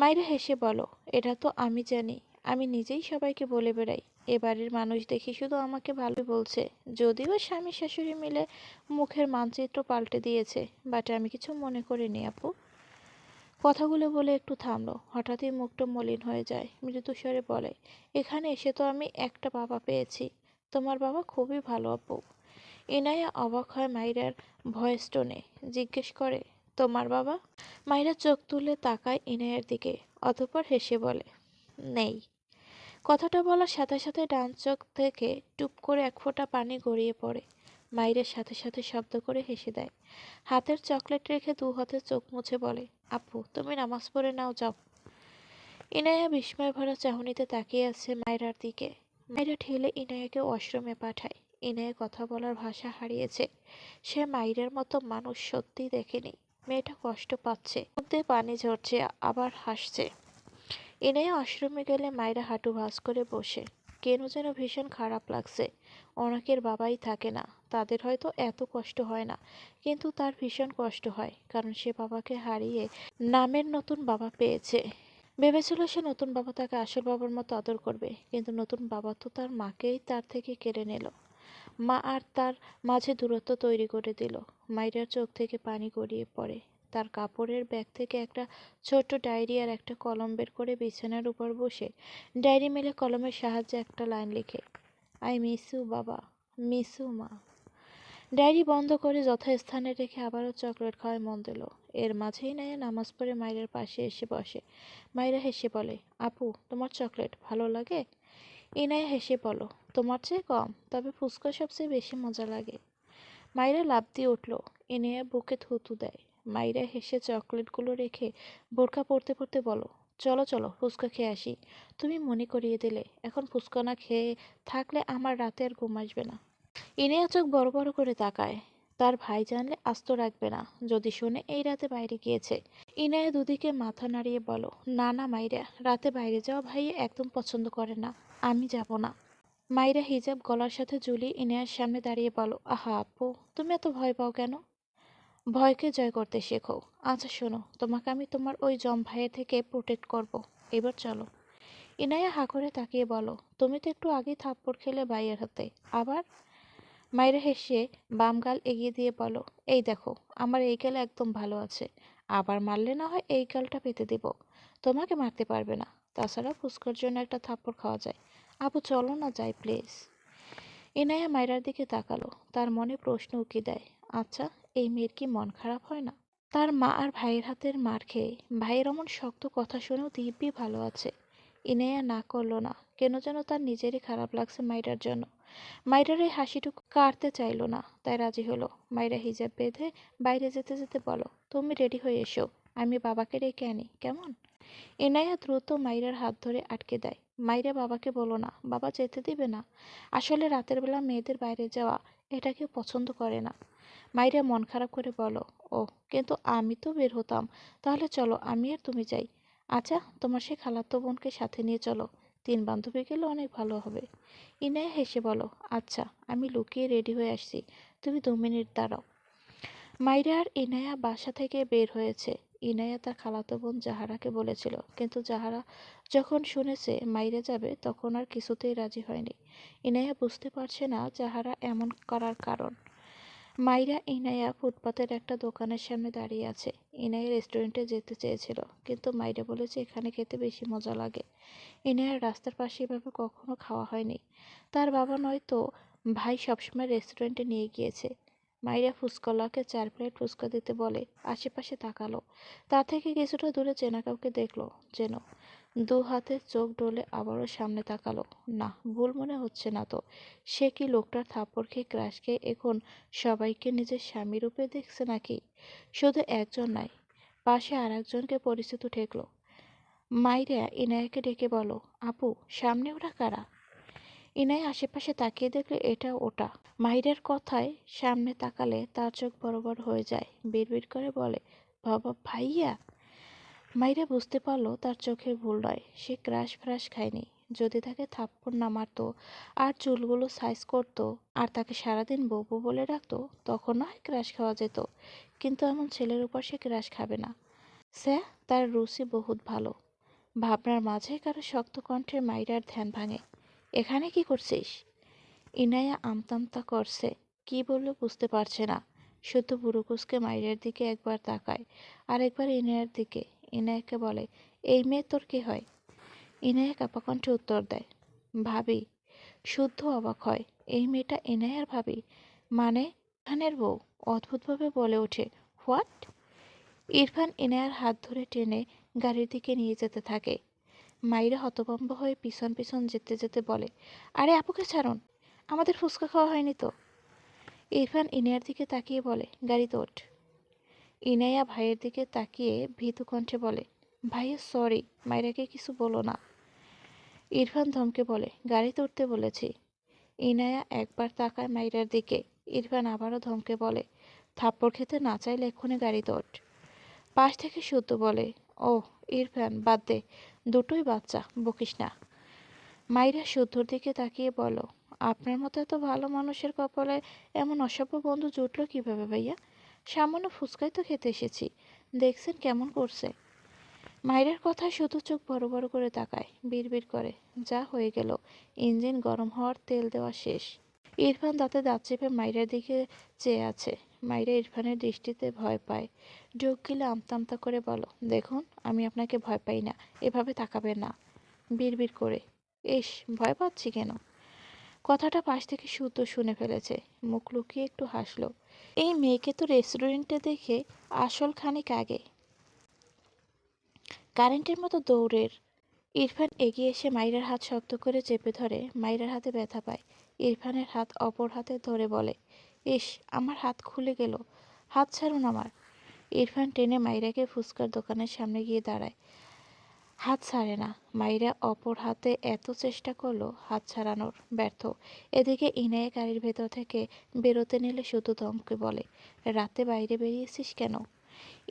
মাইরা হেসে বলো, এটা তো আমি জানি, আমি নিজেই সবাইকে বলে বেড়াই। এবাড়ির মানুষ দেখি শুধু আমাকে ভালোই বলছে, যদিও স্বামী শাশুড়ি মিলে মুখের মানচিত্র পাল্টে দিয়েছে, বাট আমি কিছু মনে করিনি আপু। কথাগুলো বলে একটু থামলো। হঠাৎই মুখটা মলিন হয়ে যায়। মৃদু স্বরে বলে, এখানে এসে তো আমি একটা বাবা পেয়েছি। তোমার বাবা খুবই ভালো আপু। ইনায়া অবাক হয় মাইরার ভয়েস টোনে। জিজ্ঞেস করে, তোমার বাবা? মাইরা চোখ তুলে তাকায় ইনায়ার দিকে, অতঃপর হেসে বলে, নেই। কথাটা বলার সাথে সাথে ডান চোখ থেকে টুপ করে এক ফোঁটা পানি গড়িয়ে পড়ে। মাইরের সাথে সাথে শব্দ করে হেসে দেয়। হাতের চকলেট রেখে দু হাতে চোখ মুছে বলে, আপু, তুমি নামাজ পড়ে নাও, যাও। ইনায়া বিস্ময় ভরা চাহনিতে তাকিয়ে আছে মায়রার দিকে। মায়রা ঠেলে ইনায়াকে ওয়াশরুমে পাঠায়। ইনায়া কথা বলার ভাষা হারিয়েছে। সে মাইরার মতো মানুষ সত্যিই দেখেনি। মেয়েটা কষ্ট পাচ্ছে, মুখ দিয়ে পানি ঝরছে, আবার হাসছে। ইনায়া ওয়াশরুমে গেলে মায়রা হাঁটু ভাঁজ করে বসে। কেন যেন ভীষণ খারাপ লাগছে। অনেকের বাবাই থাকে না, তাদের হয়তো এত কষ্ট হয় না, কিন্তু তার ভীষণ কষ্ট হয়, কারণ সে বাবাকে হারিয়ে নামের নতুন বাবা পেয়েছে। ভেবেছিল সে নতুন বাবা তাকে আসল বাবার মতো আদর করবে, কিন্তু নতুন বাবা তো তার মাকেই তার থেকে কেড়ে নিল। মা আর তার মাঝে দূরত্ব তৈরি করে দিল। মাইরার চোখ থেকে পানি গড়িয়ে পড়ে। তার কাপড়ের ব্যাগ থেকে একটা ছোট্ট ডায়েরি আর একটা কলম বের করে বিছানার উপর বসে ডায়েরি মেলে কলমের সাহায্যে একটা লাইন লিখে, আই মিস ইউ বাবা, মিস ইউ মা। ডায়েরি বন্ধ করে যথাস্থানে রেখে আবারও চকলেট খাওয়ায় মন দিল। এর মাঝেই নাইয়া নামাজ পড়ে মায়ের পাশে এসে বসে। মায়েরা হেসে বলে, আপু, তোমার চকলেট ভালো লাগে? ইনায়া হেসে বলো, তোমার চেয়ে কম, তবে ফুচকা সবচেয়ে বেশি মজা লাগে। মাইরা লাফ দিয়ে উঠল। ইনায়া বুকে থুতু দেয়। মাইরা হেসে চকলেটগুলো রেখে বোরকা পড়তে পড়তে বলো, চলো চলো, ফুচকা খেয়ে আসি। তুমি মনে করিয়ে দিলে, এখন ফুচকা না খেয়ে থাকলে আমার রাতে আর ঘুম আসবে না। ইনিয়া চোখ বড় বড় করে তাকায়। তার ভাই জানলে আস্ত রাখবে না, যদি শুনে এই রাতে বাইরে গিয়েছে। ইনায়া দুদিকে মাথা নাড়িয়ে বলো, না না মাইরা, রাতে বাইরে যাওয়া ভাই একদম পছন্দ করে না, আমি যাব না। মাইরা হিজাব গলার সাথে ঝুলিয়ে ইনায়ার সামনে দাঁড়িয়ে বলো, আহা আপু, তুমি এত ভয় পাও কেন? ভয়কে জয় করতে শেখো। আচ্ছা শোনো, তোমাকে আমি তোমার ওই জম ভাইয়ের থেকে প্রোটেক্ট করব। এবার চলো। ইনায়া হা করে তাকিয়ে বলো, তুমি তো একটু আগেই থাপ্পড় খেলে ভাইয়ের হাতে, আবার? মাইরা হেসে বাম গাল এগিয়ে দিয়ে বলো, এই দেখো, আমার এই গাল একদম ভালো আছে, আবার মারলে না হয় এই গালটা পেতে দিব। তোমাকে মারতে পারবে না। তাছাড়া ফুচকার জন্য একটা থাপ্পড় খাওয়া যায়। আপু চলো না যাই প্লিজ। ইনায়া মাইরার দিকে তাকালো, তার মনে প্রশ্ন উকি দেয়, আচ্ছা এই মেয়ের কি মন খারাপ হয় না? তার মা আর ভাইয়ের হাতের মার খেয়ে ভাইয়ের অমন শক্ত কথা শুনেও দিব্যি ভালো আছে। ইনায়া না করলো না, কেন যেন তার নিজেরই খারাপ লাগছে মাইরার জন্য। মাইরার এই হাসিটুকু কাটতে চাইলো না, তাই রাজি হলো। মাইরা হিজাব বেঁধে বাইরে যেতে যেতে বলো, তুমি রেডি হয়ে এসো, আমি বাবাকে ডেকে আনি, কেমন? এনায়া দ্রুত মাইরার হাত ধরে আটকে দেয়। মাইরা বাবাকে বলো না, বাবা যেতে দিবে না। আসলে রাতের বেলা মেয়েদের বাইরে যাওয়া এটা কেউ পছন্দ করে না। মাইরা মন খারাপ করে বলো, ও কিন্তু আমি তো বের হতাম। তাহলে চলো আমি আর তুমি যাই। আচ্ছা তোমার সে খালাতো বোনকে সাথে নিয়ে চলো, 3 বান্ধবী গেলে অনেক ভালো হবে। ইনায়া হেসে বলো, আচ্ছা আমি লুকিয়ে রেডি হয়ে আসছি, তুমি 2 মিনিট দাঁড়াও। মাইরা আর ইনায়া বাসা থেকে বের হয়েছে। ইনায়া তার খালাতো বোন জাহারাকে বলেছিল, কিন্তু জাহারা যখন শুনেছে মাইরা যাবে তখন আর কিছুতেই রাজি হয়নি। ইনায়া বুঝতে পারছে না জাহারা এমন করার কারণ। মাইরা ইনায়া ফুটপাতের একটা দোকানের সামনে দাঁড়িয়ে আছে। ইনায়া রেস্টুরেন্টে যেতে চেয়েছিল, কিন্তু মাইরা বলেছে এখানে খেতে বেশি মজা লাগে। ইনায়ার রাস্তার পাশে এভাবে কখনো খাওয়া হয়নি। তার বাবা নয়তো ভাই সবসময় রেস্টুরেন্টে নিয়ে গিয়েছে। মাইরা ফুচকাওয়ালাকে 4 প্লেট ফুচকা দিতে বলে, আশেপাশে তাকালো। তা থেকে কিছুটা দূরে চেনা কাউকে দেখলো, যেন। 2 হাতে চোখ ডলে আবারও সামনে তাকালো। না, ভুল মনে হচ্ছে না তো। সে কি লোকটার থাপ্পড় খেয়ে ক্রাশ খেয়ে এখন সবাইকে নিজের স্বামী রূপে দেখছে নাকি? শুধু একজন নাই, পাশে আর একজনকে পরিচিত ঠেকলো। মাইরা ইনায়াকে ডেকে বলো, আপু সামনে ওরা কারা? ইনায়া আশেপাশে তাকিয়ে দেখলে এটা ওটা। মাহিরের কথায় সামনে তাকালে তার চোখ বড় বড় হয়ে যায়, বিড়বিড় করে বলে, বাবা ভাইয়া। মাইরা বুঝতে পারলো তার চোখের ভুল নয়, সে ক্রাশ ফ্রাশ খায়নি। যদি তাকে থাপ্পড় না মারতো আর চুলগুলো সাইজ করতো আর তাকে সারাদিন বউ বউ বলে ডাকতো, তখন নয় ক্রাশ খাওয়া যেত। কিন্তু এমন ছেলের উপর সে ক্রাশ খাবে না। স্যার, তার রুচি বহুত ভালো। ভাবনার মাঝে কারো শক্ত কণ্ঠের মাইরার ধ্যান ভাঙে। এখানে কি করছিস? ইনায়া আমতামতা করছে, কি বললো বুঝতে পারছে না। শুধু বুড়োকুসকে মাইরের দিকে একবার তাকায়, আর একবার ইনায়ার দিকে। ইনায়াকে বলে, এই মেয়ে তোর কি হয়? ইনায়া কাপা কণ্ঠে উত্তর দেয়, ভাবি। শুদ্ধ অবাক হয়, এই মেয়েটা ইনায়ার ভাবি? মানে ইরফানের বউ? অদ্ভুতভাবে বলে ওঠে, হোয়াট? ইরফান ইনায়ার হাত ধরে টেনে গাড়ির দিকে নিয়ে যেতে থাকে। মাইরা হতভম্ব হয়ে পিছন পিছন যেতে যেতে বলে, আরে আপুকে ছাড়ুন, আমাদের ফুচকা খাওয়া হয়নি তো। ইরফান ইনায়ার দিকে তাকিয়ে বলে, গাড়িতে ওঠ। ইনায়া ভাইয়ের দিকে তাকিয়ে ভীতু কণ্ঠে বলে, ভাইয়া সরি, মাইরাকে কিছু বলো না। ইরফান ধমকে বলে, গাড়িতে উঠতে বলেছি। ইনায়া একবার তাকায় মাইরার দিকে। ইরফান আবারও ধমকে বলে, থাপ্পড় খেতে না চাইলে এক্ষুনি গাড়িতে ওঠ। পাশ থেকে শুদ্ধ বলে, ও ইরফান বাদ দে, দুটোই বাচ্চা, বকিস না। মাইরা শুদ্ধর দিকে তাকিয়ে বলো, আপনার মতো এত ভালো মানুষের কপালে এমন অসভ্য বন্ধু জুটলো কিভাবে ভাইয়া? সামান্য ফুচকাই তো খেতে এসেছি, দেখছেন কেমন করছে। মাইরার কথায় শুধু চোখ বড় বড় করে তাকায়, বিড়বিড় করে, যা হয়ে গেল, ইঞ্জিন গরম হওয়ার তেল দেওয়া শেষ। ইরফান দাঁতে দাঁত চেপে মাইরার দিকে চেয়ে আছে। মাইরা ইরফানের দৃষ্টিতে ভয় পায়। ঢোক গিলে আমতা আমতা করে বলো, দেখুন আমি আপনাকে ভয় পাই না, এভাবে তাকাবেন না। বিড়বিড় করে, ইস ভয় পাচ্ছি কেন? কথাটা পাশ থেকে শুদ্ধ শুনে ফেলেছে, মুখ লুকিয়ে একটু হাসলো। এই মেয়েকে তো রেস্টুরেন্টে দেখে আসল খানিক আগে কারেন্টের মতো দৌড়ের। ইরফান এগিয়ে এসে মাইরার হাত শক্ত করে চেপে ধরে, মাইরার হাতে ব্যথা পায়। ইরফানের হাত অপর হাতে ধরে বলে, ইস আমার হাত খুলে গেল, হাত ছাড়ুন আমার। ইরফান টেনে মাইরাকে ফুচকার দোকানের সামনে গিয়ে দাঁড়ায়। হাত ছাড়ে না। মাইরা অপর হাতে এত চেষ্টা করলো হাত ছাড়ানোর, ব্যর্থ। এদিকে ইনায়া গাড়ির ভেতর থেকে বেরোতে নিলে শুধু ধমকে বলে, রাতে বাইরে বেরিয়েছিস কেন?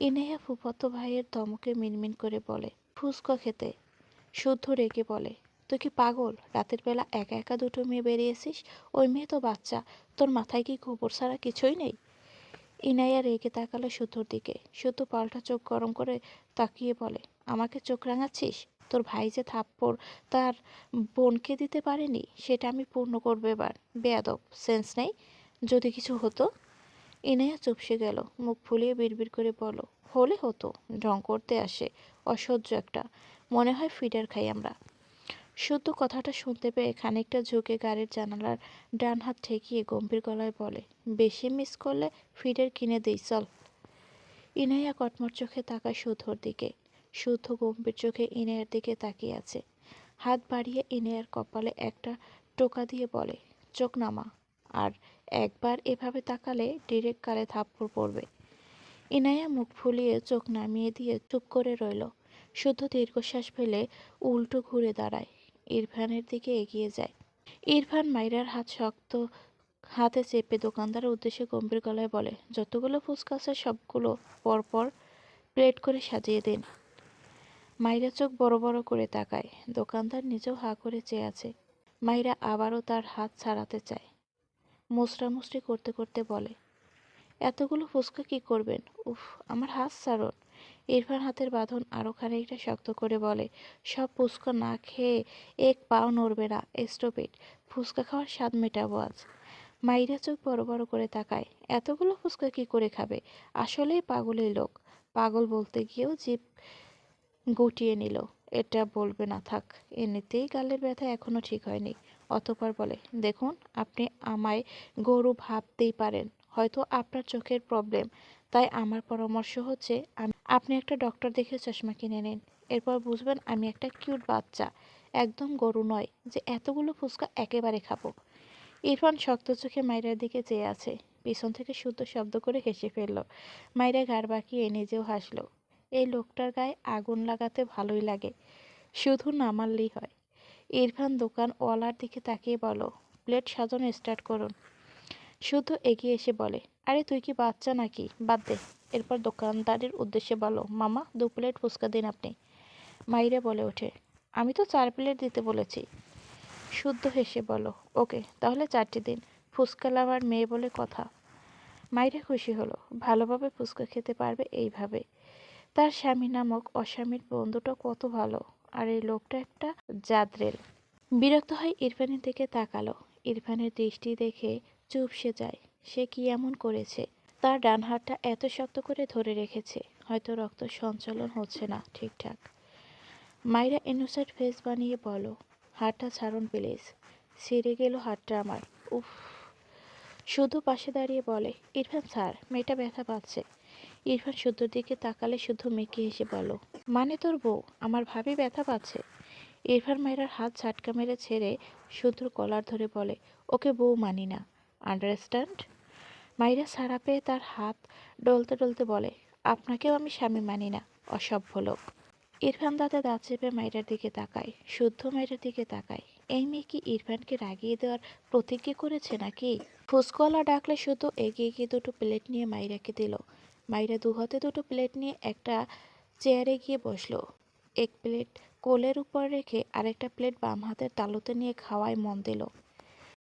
ইনায়া ফুফাতো ভাইয়ের ধমকে মিনমিন করে বলে, ফুচকা খেতে। শুদ্ধ রেগে বলে, তুই কি পাগল? রাতের বেলা একা একা দুটো মেয়ে বেরিয়েছিস? ওই মেয়ে তো বাচ্চা, তোর মাথায় কি গোবর ছাড়া কিছুই নেই? ইনায়া রেগে তাকালো শুদ্ধর দিকে। শুদ্ধ পাল্টা চোখ গরম করে তাকিয়ে বলে, আমাকে চোখ রাঙাচ্ছিস? তোর ভাই যে থাপ্পড় তার বোনকে দিতে পারেনি, সেটা আমি পূর্ণ করবো এবার। বেয়াদব, সেন্স নেই। যদি কিছু হতো। ইনায়া চুপসে গেল, মুখ ফুলিয়ে বিড়বিড় করে বলল, হলে হতো, ঢং করতে আসে, অসহ্য একটা, মনে হয় ফিডার খাই আমরা। শুদ্ধ কথাটা শুনতে পেয়ে খানিকটা ঝুঁকে গাড়ির জানালার ডান হাত ঠেকিয়ে গম্ভীর গলায় বলে, বেশি মিস করলে ফিডার কিনে দিই চল। ইনায়া কটমট চোখে তাকায় শুদ্ধর দিকে। শুদ্ধ গম্ভীর চোখে ইনায়ার দিকে তাকিয়ে আছে। হাত বাড়িয়ে ইনায়ার কপালে একটা টোকা দিয়ে বলে, চোখ নামা, আর একবার এভাবে তাকালে ডিরেক্ট কালে থাপ্পড় পড়বে। ইনায়া মুখ ফুলিয়ে চোখ নামিয়ে দিয়ে চুপ করে রইল। শুদ্ধ দীর্ঘশ্বাস ফেলে উল্টো ঘুরে দাঁড়ায়, ইরফানের দিকে এগিয়ে যায়। ইরফান মাইরার হাত শক্ত হাতে চেপে দোকানদারের উদ্দেশ্যে গম্ভীর গলায় বলে, যতগুলো ফুচকা আছে সবগুলো পরপর প্লেট করে সাজিয়ে দিন। মাইরা চোখ বড় বড় করে তাকায়। দোকানদার নিজেও হাঁ করে চেয়ে আছে। মাইরা আবারও তার হাত ছাড়াতে চায়। মুচড়ামুচড়ি করতে করতে বলে, এতগুলো ফুচকা কি করবেন? উফ, আমার হাত ছাড়ুন। ইরফান হাতের বাঁধন আরও খানিকটা শক্ত করে বলে, সব ফুচকা না খেয়ে এক পাও নড়বে না, স্টপ ইট। ফুচকা খাওয়ার স্বাদ মেটাবো আজ। মাইরা চোখ বড় বড় করে তাকায়। এতগুলো ফুচকা কি করে খাবে? আসলেই পাগলের লোক। পাগল বলতে গিয়েও জিভ গুটিয়ে নিল। এটা বলবে না, থাক। এমনিতেই গালের ব্যথা এখনো ঠিক হয়নি। অতঃপর বলে, দেখুন, আপনি আমায় গরু ভাবতেই পারেন, হয়তো আপনার চোখের প্রবলেম, তাই আমার পরামর্শ হচ্ছে আপনি একটা ডক্টর দেখে চশমা কিনে নিন। এরপর বুঝবেন আমি একটা কিউট বাচ্চা, একদম গরু নয় যে এতগুলো ফুচকা একেবারে খাবো। ইরফান শক্ত চোখে মাইরার দিকে চেয়ে আছে। পিছন থেকে শুদ্ধ শব্দ করে হেসে ফেলল। মাইরা ঘাড় বাঁকিয়ে নিজেও হাসল। এই লোকটার গায়ে আগুন লাগাতে ভালোই লাগে, শুধু না মারলেই হয়। ইরফান দোকানওয়ালার দিকে তাকিয়ে বলল, প্লেট সাজানো স্টার্ট করুন। শুদ্ধ এগিয়ে এসে বলে, আরে তুই কি বাচ্চা নাকি, বাদ দে। এরপর দোকানদারের উদ্দেশ্যে বলল, মামা 2 প্লেট ফুচকা দিন আপনি। মাইরা বলে ওঠে, আমি তো 4 প্লেট দিতে বলেছি। শুদ্ধ হেসে বলল, ওকে, তাহলে 4টি দিন। ফুচকা লাভার মেয়ে বলে কথা। মাইরা খুশি হলো, ভালোভাবে ফুচকা খেতে পারবে এইভাবে। তার স্বামী নামক অস্বামীর বন্ধুটা কত ভালো, আর এই লোকটা একটা জাদরেল। বিরক্ত হয়ে ইরফানের দিকে তাকালো। ইরফানের দৃষ্টি দেখে চুপসে যায়। সে কি এমন করেছে? তার ডান হাতটা এত শক্ত করে ধরে রেখেছে, হয়তো রক্ত সঞ্চালন হচ্ছে না ঠিকঠাক। মাইরা ইনোসেন্ট ফেস বানিয়ে বলো, হাতটা ছাড়ুন প্লিজ। ছিঁড়ে গেল হাতটা আমার। উফ। শুধু পাশে দাঁড়িয়ে বলে, ইরফান স্যার, মেয়েটা ব্যথা পাচ্ছে। ইরফান শুদ্ধর দিকে তাকালে শুদ্ধ মেকি হেসে বলো, মানে তোর বউ আমার ভাবি ব্যথা পাচ্ছে? ইরফান মাইরার হাত ঝাটকা মেরে ছেড়ে শুদ্ধর কলার ধরে বলে, ওকে বউ মানি না, আন্ডারস্ট্যান্ড? মাইরা ছাড়া পেয়ে তার হাত ডলতে ডলতে বলে, আপনাকেও আমি স্বামী মানি না, অসভ্য লোক। ইরফান দাঁতে দাঁত চেপে মাইরার দিকে তাকায়। শুদ্ধ মাইরার দিকে তাকায়। এই মেয়ে কি ইরফানকে রাগিয়ে দেওয়ার প্রতিজ্ঞা করেছে নাকি? ফুসকলা ডাকলে শুদ্ধ এগিয়ে গিয়ে 2টো প্লেট নিয়ে মাইরাকে দিল। মাইরা 2 হাতে 2টো প্লেট নিয়ে একটা চেয়ারে গিয়ে বসলো। এক প্লেট কোলের উপর রেখে আরেকটা প্লেট বাম হাতের তালুতে নিয়ে খাওয়ায় মন দিল।